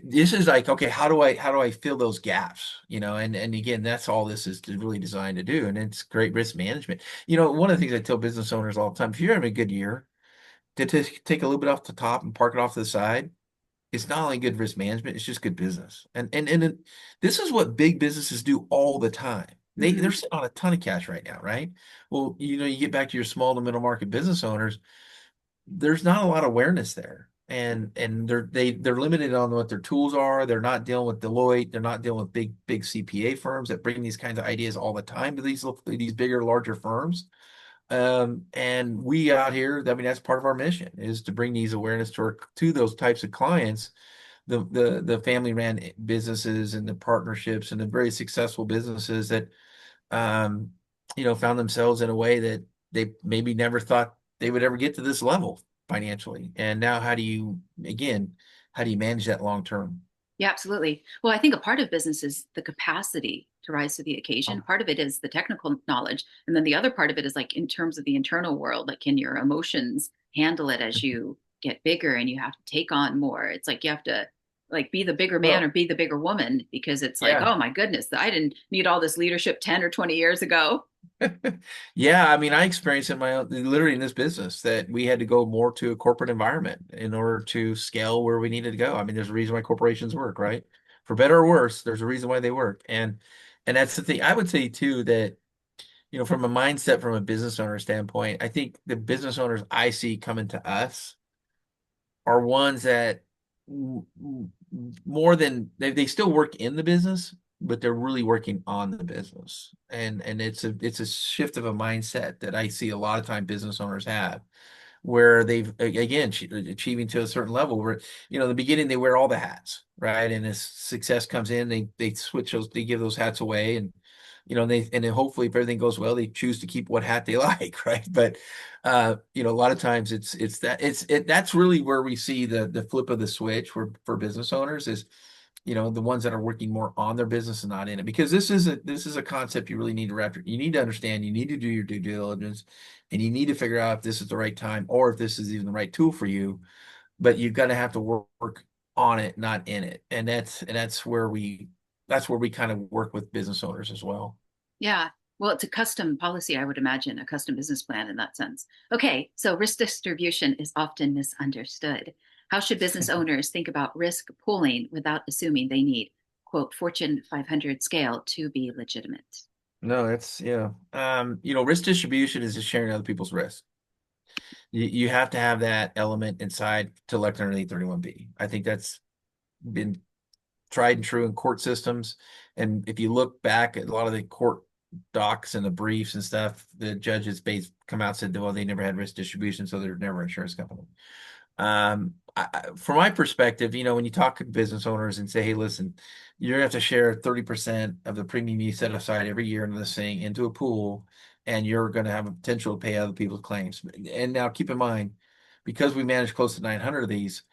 Speaker 2: this is like, okay, how do I fill those gaps? And again, that's all this is really designed to do. And it's great risk management. One of the things I tell business owners all the time, if you're having a good year, to take a little bit off the top and park it off to the side, it's not only good risk management, it's just good business. This is what big businesses do all the time. They're
Speaker 1: Hmm.
Speaker 2: sitting on a ton of cash right now, right? Well, you get back to your small to middle market business owners, there's not a lot of awareness there. And they're limited on what their tools are. They're not dealing with Deloitte. They're not dealing with big CPA firms that bring these kinds of ideas all the time to these bigger, larger firms. And we out here, I mean, that's part of our mission is to bring these awareness to those types of clients, the family ran businesses and the partnerships and the very successful businesses that um, found themselves in a way that they maybe never thought they would ever get to this level financially. And now, how do you manage that long term?
Speaker 1: Yeah, absolutely. Well, I think a part of business is the capacity to rise to the occasion.
Speaker 2: Um,
Speaker 1: Part of it is the technical knowledge. And then the other part of it is like in terms of the internal world, like can your emotions handle it as you get bigger and you have to take on more? It's like you have to like be the bigger man or
Speaker 2: well,
Speaker 1: be the bigger woman because it's like,
Speaker 2: yeah.
Speaker 1: oh my goodness, I didn't need all this leadership 10 or 20 years ago.
Speaker 2: Yeah, I mean, I experienced in my own, literally in this business that we had to go more to a corporate environment in order to scale where we needed to go. I mean, there's a reason why corporations work, right? For better or worse, there's a reason why they work. And that's the thing. I would say too that, from a mindset, from a business owner standpoint, I think the business owners I see coming to us are ones that more than they still work in the business, but they're really working on the business. And it's a shift of a mindset that I see a lot of time business owners have, where they've again achieving to a certain level where in the beginning they wear all the hats, right? And as success comes in, they switch those, they give those hats away, and then hopefully if everything goes well, they choose to keep what hat they like, right? But a lot of times that's really where we see the flip of the switch for business owners is the ones that are working more on their business and not in it, because this is a concept you really need to you need to understand, you need to do your due diligence, and you need to figure out if this is the right time or if this is even the right tool for you. But you've got to have to work on it, not in it. And that's where we kind of work with business owners as well.
Speaker 1: Yeah. Well, it's a custom policy, I would imagine, a custom business plan in that sense. Okay, so risk distribution is often misunderstood. How should business owners think about risk pooling without assuming they need, quote, Fortune 500 scale to be legitimate?
Speaker 2: No, that's yeah. Risk distribution is just sharing other people's risk. You have to have that element inside to elect under 831B. I think that's been tried and true in court systems. And if you look back at a lot of the court docs and the briefs and stuff, the judges come out and said, well, they never had risk distribution, so they're never an insurance company. From my perspective, when you talk to business owners and say, hey, listen, you're gonna have to share 30% of the premium you set aside every year into this thing into a pool, and you're gonna have a potential to pay other people's claims. And now keep in mind, because we manage close to 900 of these,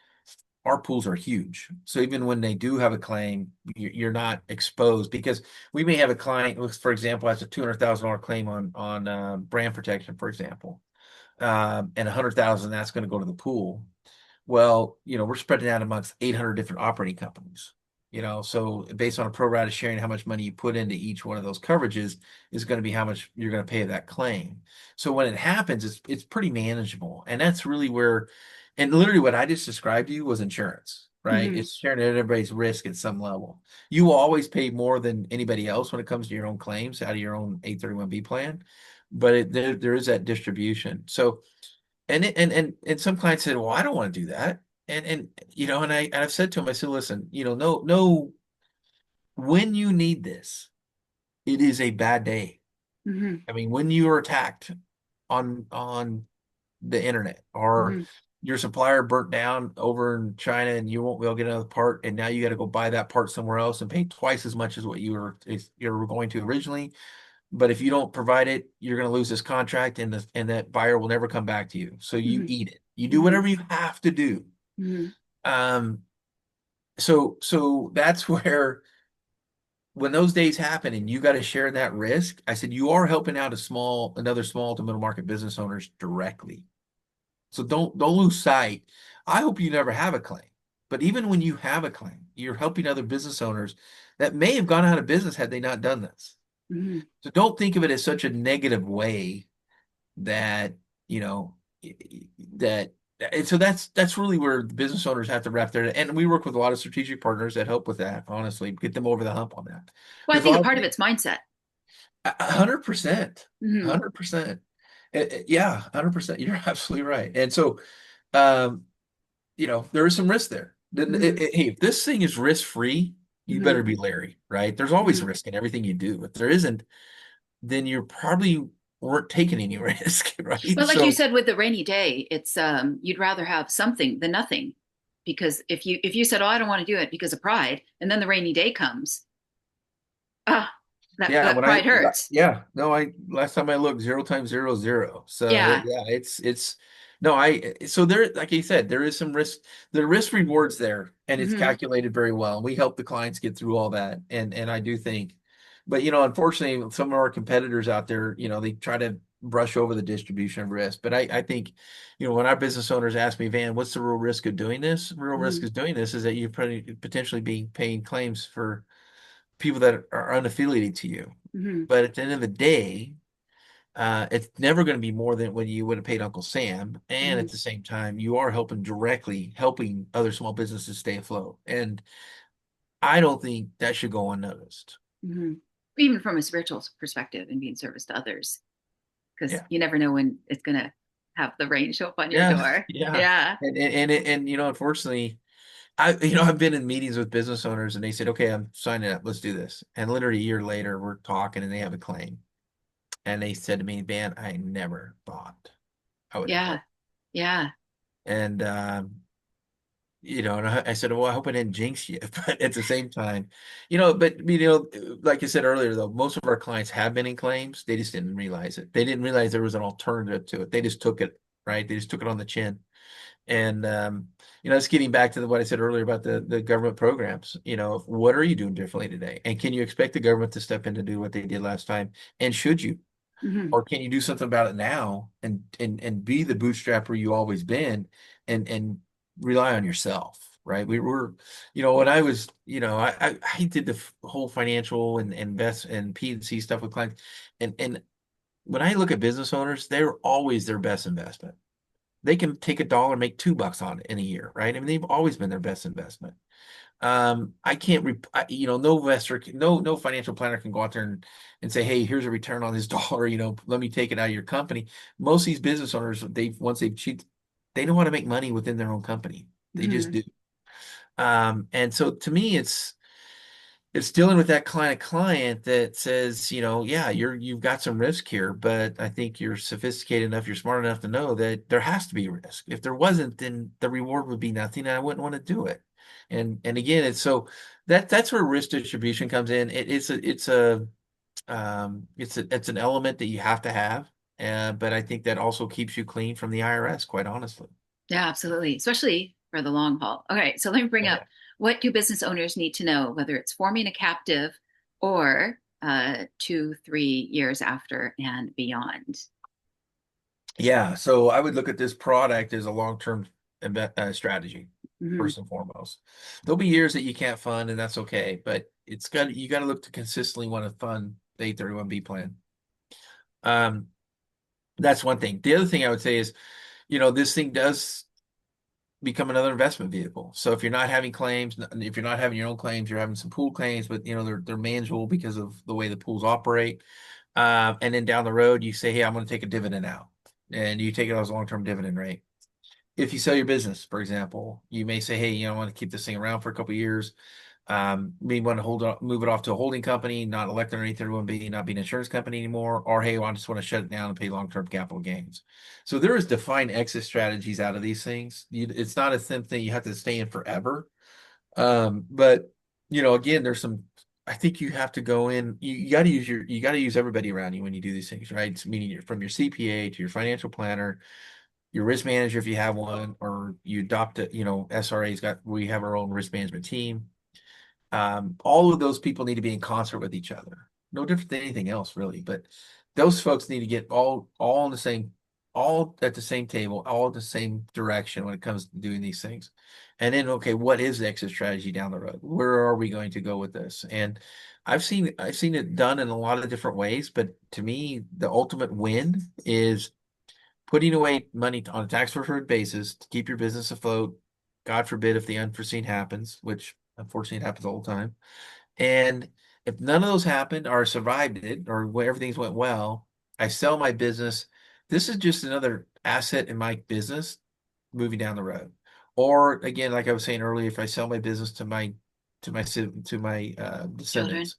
Speaker 2: our pools are huge. So even when they do have a claim, you're not exposed, because we may have a client who, for example, has a $200,000 claim on brand protection, for example, and 100,000 that's going to go to the pool. Well, we're spreading out amongst 800 different operating companies. So based on a pro rata sharing, how much money you put into each one of those coverages is going to be how much you're going to pay that claim. So when it happens, it's pretty manageable, and that's really where, and literally what I just described to you was insurance, right?
Speaker 1: Mm-hmm.
Speaker 2: It's sharing everybody's risk at some level. You will always pay more than anybody else when it comes to your own claims out of your own 831B plan, but there is that distribution. So and some clients said, well, I don't want to do that. And I've said to them, I said, listen, no, when you need this, it is a bad day.
Speaker 1: Mm-hmm.
Speaker 2: I mean, when you are attacked on the internet, or
Speaker 1: Mm-hmm.
Speaker 2: your supplier burnt down over in China and you won't be able to get another part, and now you got to go buy that part somewhere else and pay twice as much as what you were going to originally. But if you don't provide it, you're going to lose this contract, and that buyer will never come back to you. So you
Speaker 1: Mm-hmm.
Speaker 2: eat it. You do
Speaker 1: Mm-hmm.
Speaker 2: whatever you have to do.
Speaker 1: Mm-hmm.
Speaker 2: Um, so that's where, when those days happen and you got to share that risk, I said you are helping out another small to middle market business owners directly. So don't lose sight. I hope you never have a claim. But even when you have a claim, you're helping other business owners that may have gone out of business had they not done this.
Speaker 1: Mm-hmm.
Speaker 2: So don't think of it as such a negative way that, you know, that and so that's really where the business owners have to wrap their, and we work with a lot of strategic partners that help with that, honestly, get them over the hump on that.
Speaker 1: Well, I
Speaker 2: Because a
Speaker 1: think a
Speaker 2: lot of
Speaker 1: part of it's mindset.
Speaker 2: 100%,
Speaker 1: Mm-hmm.
Speaker 2: 100%. Yeah, 100%. You're absolutely right. And so um, there is some risk there. Then
Speaker 1: Mm-hmm.
Speaker 2: hey, if this thing is risk free, you
Speaker 1: Mm-hmm.
Speaker 2: better be Larry, right? There's always
Speaker 1: Mm-hmm.
Speaker 2: risk in everything you do. If there isn't, then you probably weren't taking any risk, right?
Speaker 1: But like you
Speaker 2: So
Speaker 1: said with the rainy day, it's you'd rather have something than nothing. Because if you said, "Oh, I don't want to do it because of pride," and then the rainy day comes, ah, that
Speaker 2: yeah,
Speaker 1: that pride hurts.
Speaker 2: yeah, no, I last time I looked, 0 times 0 is 0. So
Speaker 1: Yeah.
Speaker 2: yeah, it's no, so there, like you said, there is some risk. The risk rewards there, and it's
Speaker 1: Mm-hmm.
Speaker 2: calculated very well. And we help the clients get through all that. And I do think, but unfortunately, some of our competitors out there, they try to brush over the distribution of risk. But I think, when our business owners ask me, Van, what's the real risk of doing this? Real risk
Speaker 1: Mm-hmm.
Speaker 2: is doing this is that you're potentially being paying claims for people that are unaffiliated to you.
Speaker 1: Mm-hmm.
Speaker 2: But at the end of the day, it's never going to be more than what you would have paid Uncle Sam. And
Speaker 1: Mm-hmm.
Speaker 2: at the same time, you are helping other small businesses stay afloat. And I don't think that should go unnoticed.
Speaker 1: Mm-hmm. Even from a spiritual perspective and being service to others, because
Speaker 2: Yeah.
Speaker 1: you never know when it's gonna. have the rain show up on your
Speaker 2: Yeah,
Speaker 1: door.
Speaker 2: yeah.
Speaker 1: Yeah.
Speaker 2: And unfortunately, I've been in meetings with business owners and they said, okay, I'm signing up. Let's do this. And literally a year later, we're talking and they have a claim. And they said to me, man, I never thought I would have
Speaker 1: Yeah.
Speaker 2: helped.
Speaker 1: Yeah.
Speaker 2: And, and I said, well, I hope I didn't jinx you. But at the same time, like I said earlier, though, most of our clients have been in claims. They just didn't realize it. They didn't realize there was an alternative to it. They just took it, right? They just took it on the chin. And it's getting back to what I said earlier about the government programs. What are you doing differently today? And can you expect the government to step in to do what they did last time? And should you?
Speaker 1: Hmm.
Speaker 2: Or can you do something about it now and be the bootstrapper you always been and rely on yourself, right? We were, when I was, I did the whole financial and invest and P&C stuff with clients. And when I look at business owners, they're always their best investment. They can take a dollar, make $2 on it in a year, right? I mean, they've always been their best investment. I can't, no investor, no financial planner can go out there and say, hey, here's a return on this dollar, let me take it out of your company. Most of these business owners, once they've cheated, they don't want to make money within their own company. They just
Speaker 1: Hmm.
Speaker 2: do. And so to me, it's dealing with that client that says, yeah, you've got some risk here, but I think you're sophisticated enough, you're smart enough to know that there has to be risk. If there wasn't, then the reward would be nothing, and I wouldn't want to do it. And again, it's so that's where risk distribution comes in. It's an element that you have to have, but I think that also keeps you clean from the IRS, quite honestly.
Speaker 1: Yeah, absolutely. Especially for the long haul. Okay. So let me bring
Speaker 2: Oh,
Speaker 1: up
Speaker 2: yeah.
Speaker 1: what do business owners need to know, whether it's forming a captive or 2, 3 years after and beyond.
Speaker 2: Yeah, so I would look at this product as a long-term strategy,
Speaker 1: Hmm.
Speaker 2: first and foremost. There'll be years that you can't fund, and that's okay, but you got to look to consistently want to fund the 831B plan. Um, that's one thing. The other thing I would say is, this thing does become another investment vehicle. So if you're not having claims, if you're not having your own claims, you're having some pool claims, but they're manageable because of the way the pools operate. And then down the road, you say, hey, I'm going to take a dividend out, and you take it as a long-term dividend rate. If you sell your business, for example, you may say, hey, I want to keep this thing around for a couple of years. Maybe want to move it off to a holding company, not elect underneath 31B, not be an insurance company anymore, or hey, I just want to shut it down and pay long-term capital gains. So there is defined exit strategies out of these things. It's not a thin thing you have to stay in forever. But again, there's some. I think you have to go in. You got to use everybody around you when you do these things, right? Meaning from your CPA to your financial planner, your risk manager if you have one, or you adopt it. SRA's we have our own risk management team. All of those people need to be in concert with each other. No different than anything else, really. But those folks need to get all in the same, all at the same table, all in the same direction when it comes to doing these things. And then, okay, what is the exit strategy down the road? Where are we going to go with this? And I've seen it done in a lot of different ways, but to me, the ultimate win is putting away money on a tax-preferred basis to keep your business afloat. God forbid if the unforeseen happens, which unfortunately it happens all the time. And if none of those happened or survived it or where everything's went well, I sell my business. This is just another asset in my business moving down the road. Or again, like I was saying earlier, if I sell my business to my
Speaker 1: Children.
Speaker 2: descendants,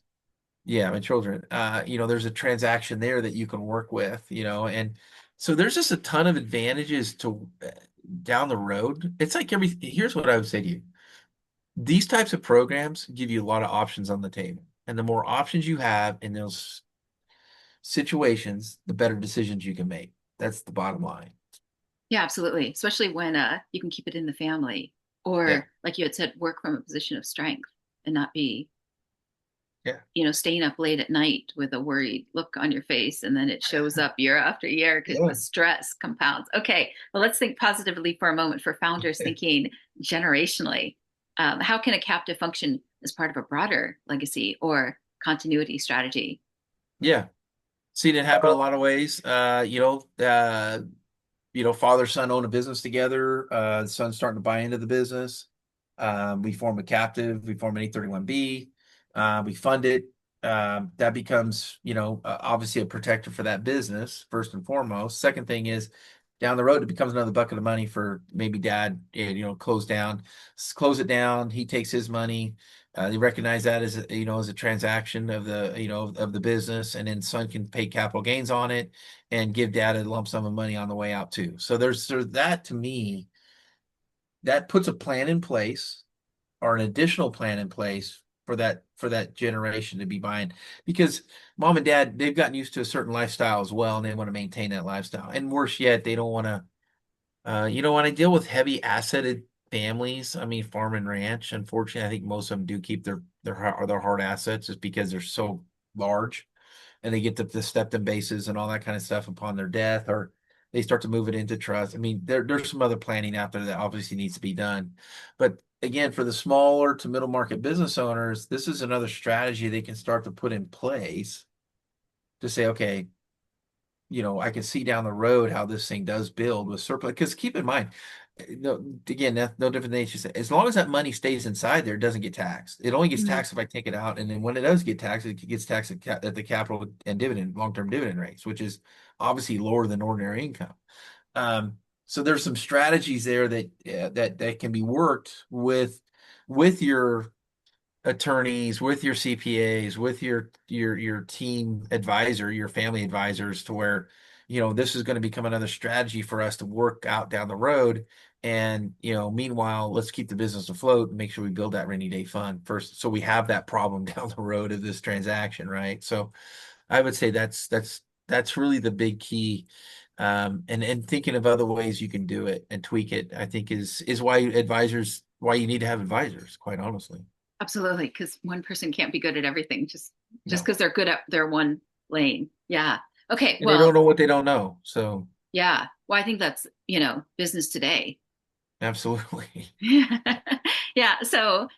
Speaker 2: yeah, my children. There's a transaction there that you can work with, and so there's just a ton of advantages to down the road. It's like here's what I would say to you. These types of programs give you a lot of options on the table. And the more options you have in those situations, the better decisions you can make. That's the bottom line.
Speaker 1: Yeah, absolutely. Especially when you can keep it in the family
Speaker 2: Yeah.
Speaker 1: or like you had said, work from a position of strength and not be,
Speaker 2: Yeah.
Speaker 1: staying up late at night with a worried look on your face and then it shows up year after year because the
Speaker 2: Yeah.
Speaker 1: stress compounds. Okay, well, let's think positively for a moment for founders thinking generationally. How can a captive function as part of a broader legacy or continuity strategy?
Speaker 2: Yeah. Seen it happen a lot of ways. Father son own a business together. The son's starting to buy into the business. We form a captive. We form an 831B. We fund it. That becomes, obviously a protector for that business, first and foremost. Second thing is down the road, it becomes another bucket of money for maybe dad, close it down. He takes his money. They recognize that as as a transaction of the business, and then son can pay capital gains on it and give dad a lump sum of money on the way out too. So there's that to me that puts a plan in place or an additional plan in place for that generation to be buying because mom and dad they've gotten used to a certain lifestyle as well and they want to maintain that lifestyle and worse yet they don't want to when I deal with heavy asseted families, I mean farm and ranch, unfortunately I think most of them do keep their hard assets just because they're so large and they get the step in bases and all that kind of stuff upon their death, or they start to move it into trust. I mean, there's some other planning out there that obviously needs to be done. But again, for the smaller to middle market business owners, this is another strategy they can start to put in place to say, okay, I can see down the road how this thing does build with surplus. Because keep in mind, no, again, that's no different than you said. As long as that money stays inside there, it doesn't get taxed. It only gets
Speaker 1: Mhm.
Speaker 2: taxed if I take it out, and then when it does get taxed, it gets taxed at the capital and dividend, long-term dividend rates, which is obviously lower than ordinary income. So there's some strategies there that can be worked with your attorneys, with your CPAs, with your team advisor, your family advisors, to where this is going to become another strategy for us to work out down the road. And meanwhile, let's keep the business afloat and make sure we build that rainy day fund first, so we have that problem down the road of this transaction, right? So I would say that's really the big key. And thinking of other ways you can do it and tweak it, I think is why you need to have advisors, quite honestly.
Speaker 1: Absolutely, because one person can't be good at everything just
Speaker 2: No.
Speaker 1: because they're good at their one lane. Yeah. Okay.
Speaker 2: And they don't
Speaker 1: Well,
Speaker 2: know what they don't know. So
Speaker 1: yeah. Well, I think that's, business today.
Speaker 2: absolutely.
Speaker 1: Yeah. So,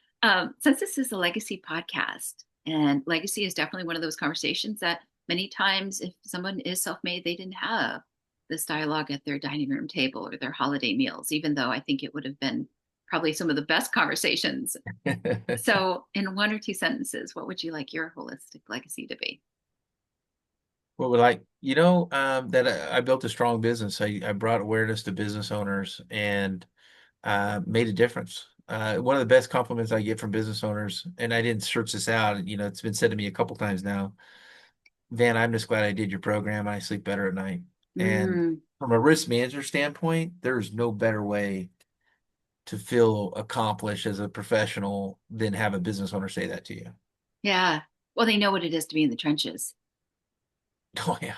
Speaker 1: since this is a legacy podcast, and legacy is definitely one of those conversations that many times, if someone is self made, they didn't have this dialogue at their dining room table or their holiday meals, even though I think it would have been probably some of the best conversations. So, in one or two sentences, what would you like your holistic legacy to be?
Speaker 2: What would that I built a strong business. I brought awareness to business owners and made a difference. One of the best compliments I get from business owners, and I didn't search this out, it's been said to me a couple times now, Van, I'm just glad I did your program. I sleep better at night. And
Speaker 1: Mm,
Speaker 2: from a risk manager standpoint, there's no better way to feel accomplished as a professional than have a business owner say that to you.
Speaker 1: yeah. Well, they know what it is to be in the trenches.
Speaker 2: Oh yeah.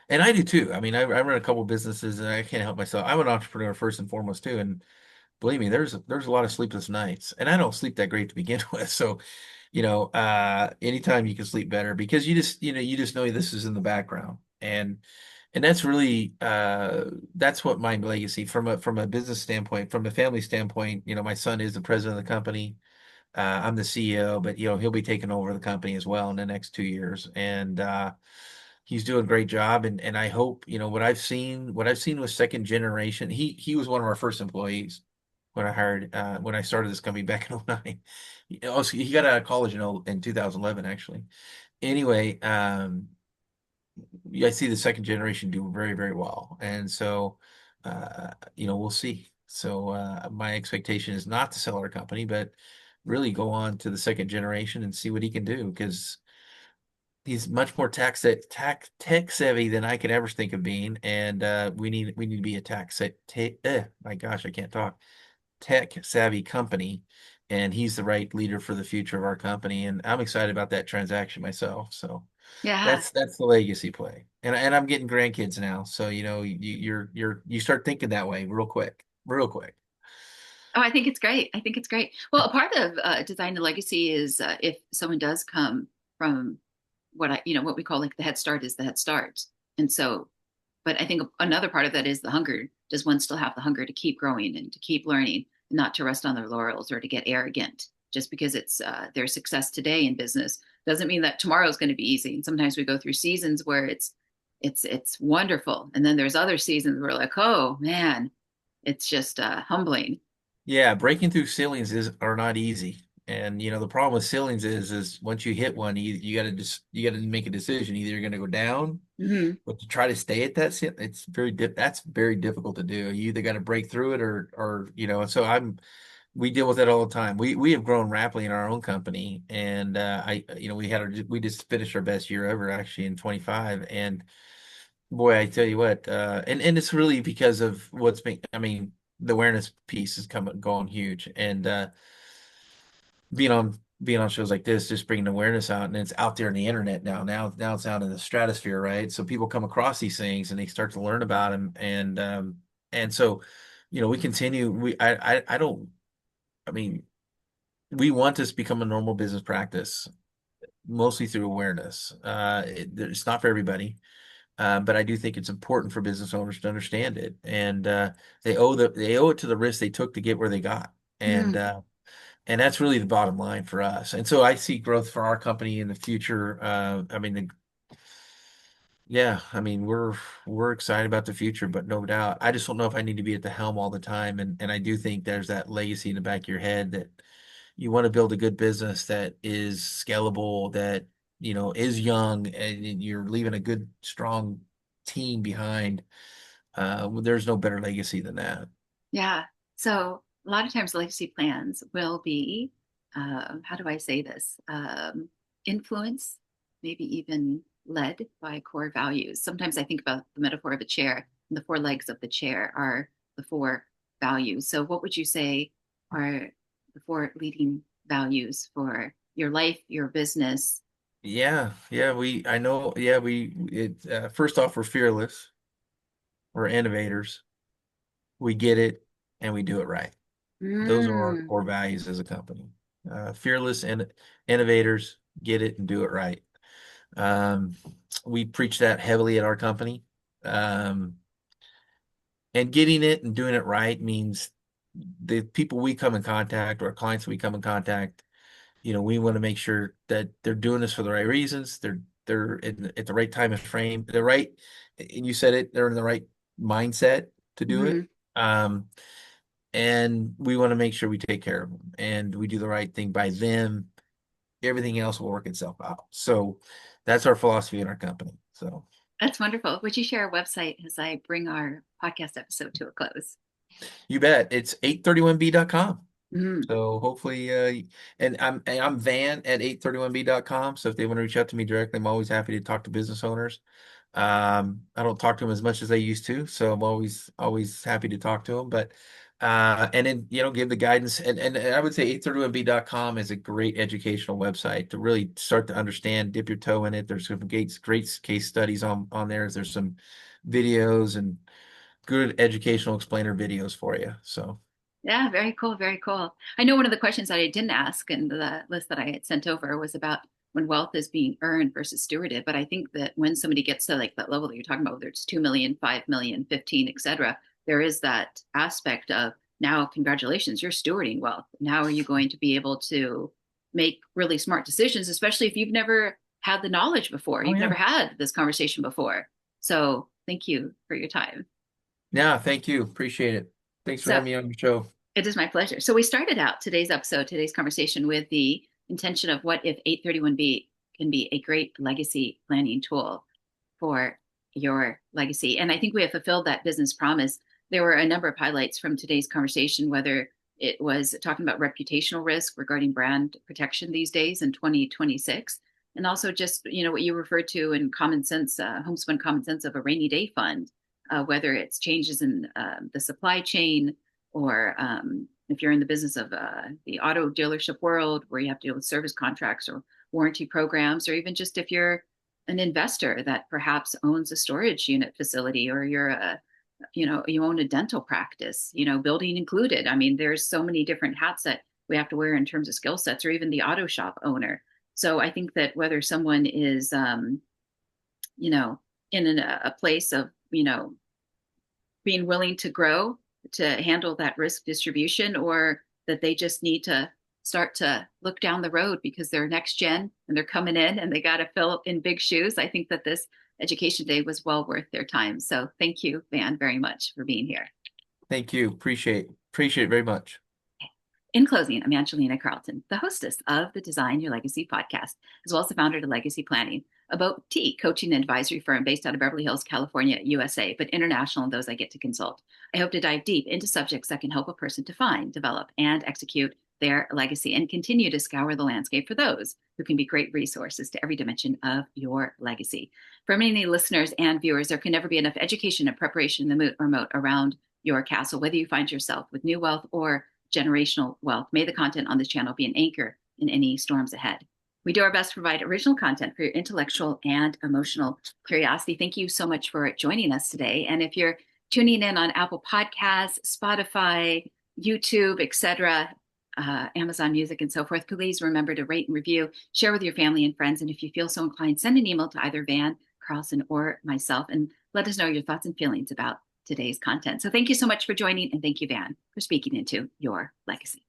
Speaker 2: And I do too. I mean, I run a couple businesses and I can't help myself. I'm an entrepreneur first and foremost too. And believe me, there's a lot of sleepless nights. And I don't sleep that great to begin with. So, anytime you can sleep better because you just know this is in the background. And that's really that's what my legacy from a business standpoint, from a family standpoint, my son is the president of the company. I'm the CEO, but he'll be taking over the company as well in the next 2 years, and he's doing a great job. And I hope what I've seen with second generation. He was one of our first employees when I started this company back in '09. He got out of college in 2011 actually. Anyway, I see the second generation do very, very well. And so, we'll see. So, my expectation is not to sell our company, but really go on to the second generation and see what he can do because he's much more tech savvy than I could ever think of being. And we need to be a my gosh, I can't talk, tech savvy company. And he's the right leader for the future of our company. And I'm excited about that transaction myself. So.
Speaker 1: Yeah.
Speaker 2: That's the legacy play. And I'm getting grandkids now, so you start thinking that way real quick, real quick.
Speaker 1: Oh, I think it's great. I think it's great. Well, a part of design the legacy is if someone does come from what we call like the head start is the head start. And so, but I think another part of that is the hunger. Does one still have the hunger to keep growing and to keep learning, not to rest on their laurels or to get arrogant just because it's their success today in business doesn't mean that tomorrow is going to be easy. And sometimes we go through seasons where it's wonderful, and then there's other seasons where like, oh man, it's just humbling.
Speaker 2: Yeah, breaking through ceilings are not easy. And the problem with ceilings is once you hit one, you got to you got to make a decision. Either you're going to go down,
Speaker 1: Hmm.
Speaker 2: but to try to stay at that ceiling, that's very difficult to do. You either got to break through it or. So we deal with it all the time. We have grown rapidly in our own company, and we just finished our best year ever actually in 25. And boy, I tell you what, and it's really because of what's been. I mean, the awareness piece is coming going huge, and being on shows like this, just bringing awareness out, and it's out there in the internet now. Now it's out in the stratosphere, right? So people come across these things and they start to learn about them, and so we continue. I don't. I mean, we want this to become a normal business practice, mostly through awareness. It's not for everybody, but I do think it's important for business owners to understand it, and they owe it to the risk they took to get where they got, and that's really the bottom line for us. And so I see growth for our company in the future. I mean, yeah, I mean, we're excited about the future, but no doubt, I just don't know if I need to be at the helm all the time. And I do think there's that legacy in the back of your head that you want to build a good business that is scalable, that is young, and you're leaving a good, strong team behind. There's no better legacy than that.
Speaker 1: Yeah. So a lot of times legacy plans will be, how do I say this? Influence, maybe even led by core values. Sometimes I think about the metaphor of a chair, and the four legs of the chair are the four values. So what would you say are the four leading values for your life, your business?
Speaker 2: Yeah, I know. Yeah, first off, we're fearless, we're innovators, we get it, and we do it right. Those are our
Speaker 1: Mm,
Speaker 2: core values as a company. Fearless and innovators, get it and do it right. Um, we preach that heavily at our company. Um, and getting it and doing it right means the people we come in contact or our clients we come in contact, we want to make sure that they're doing this for the right reasons. At the right time and frame, the right, and you said it, they're in the right mindset to do it.
Speaker 1: mhm.
Speaker 2: Um, and we want to make sure we take care of them and we do the right thing by them. Everything else will work itself out. So that's our philosophy in our company. So
Speaker 1: That's wonderful. Would you share a website as I bring our podcast episode to a close?
Speaker 2: you bet. It's 831b.com.
Speaker 1: Mm.
Speaker 2: So hopefully, and I'm Van at 831b.com. So if they want to reach out to me directly, I'm always happy to talk to business owners. I don't talk to them as much as I used to, so I'm always happy to talk to them. But and then give the guidance, and I would say 831b.com is a great educational website to really start to understand, dip your toe in it. There's some great case studies on there. There's some videos and good educational explainer videos for you. So.
Speaker 1: Yeah, very cool, very cool. I know one of the questions that I didn't ask in the list that I had sent over was about when wealth is being earned versus stewarded. But I think that when somebody gets to like that level that you're talking about, whether it's 2 million, 5 million, 15, et cetera, there is that aspect of now, congratulations, you're stewarding wealth. Now are you going to be able to make really smart decisions, especially if you've never had the knowledge before,
Speaker 2: Oh
Speaker 1: you've
Speaker 2: yeah.
Speaker 1: never had this conversation before. So thank you for your time.
Speaker 2: Yeah, thank you. Appreciate it. Thanks for
Speaker 1: So
Speaker 2: having me on your show.
Speaker 1: it is my pleasure. So we started out today's episode, today's conversation with the intention of what if 831B can be a great legacy planning tool for your legacy. And I think we have fulfilled that business promise. There were a number of highlights from today's conversation, whether it was talking about reputational risk regarding brand protection these days in 2026, and also just what you referred to in common sense, homespun common sense of a rainy day fund, whether it's changes in the supply chain or if you're in the business of the auto dealership world where you have to deal with service contracts or warranty programs, or even just if you're an investor that perhaps owns a storage unit facility, or you're you own a dental practice, building included. I mean, there's so many different hats that we have to wear in terms of skill sets, or even the auto shop owner. So I think that whether someone is you know in a place of being willing to grow to handle that risk distribution, or that they just need to start to look down the road because they're next gen and they're coming in and they got to fill in big shoes. I think that this education day was well worth their time. So thank you, Van, very much for being here.
Speaker 2: Thank you. Appreciate it very much.
Speaker 1: In closing, I'm Angelina Carleton, the hostess of the Design Your Legacy podcast, as well as the founder of Legacy Planning, a boutique coaching and advisory firm based out of Beverly Hills, California, USA, but international in those I get to consult. I hope to dive deep into subjects that can help a person to find, develop, and execute their legacy and continue to scour the landscape for those who can be great resources to every dimension of your legacy. For many listeners and viewers, there can never be enough education and preparation in the moot or moat around your castle, whether you find yourself with new wealth or generational wealth. May the content on this channel be an anchor in any storms ahead. We do our best to provide original content for your intellectual and emotional curiosity. Thank you so much for joining us today. And if you're tuning in on Apple Podcasts, Spotify, YouTube, etc., Amazon Music, and so forth, please remember to rate and review, share with your family and friends. And if you feel so inclined, send an email to either Van, Carlson, or myself, and let us know your thoughts and feelings about today's content. So thank you so much for joining, and thank you, Van, for speaking into your legacy.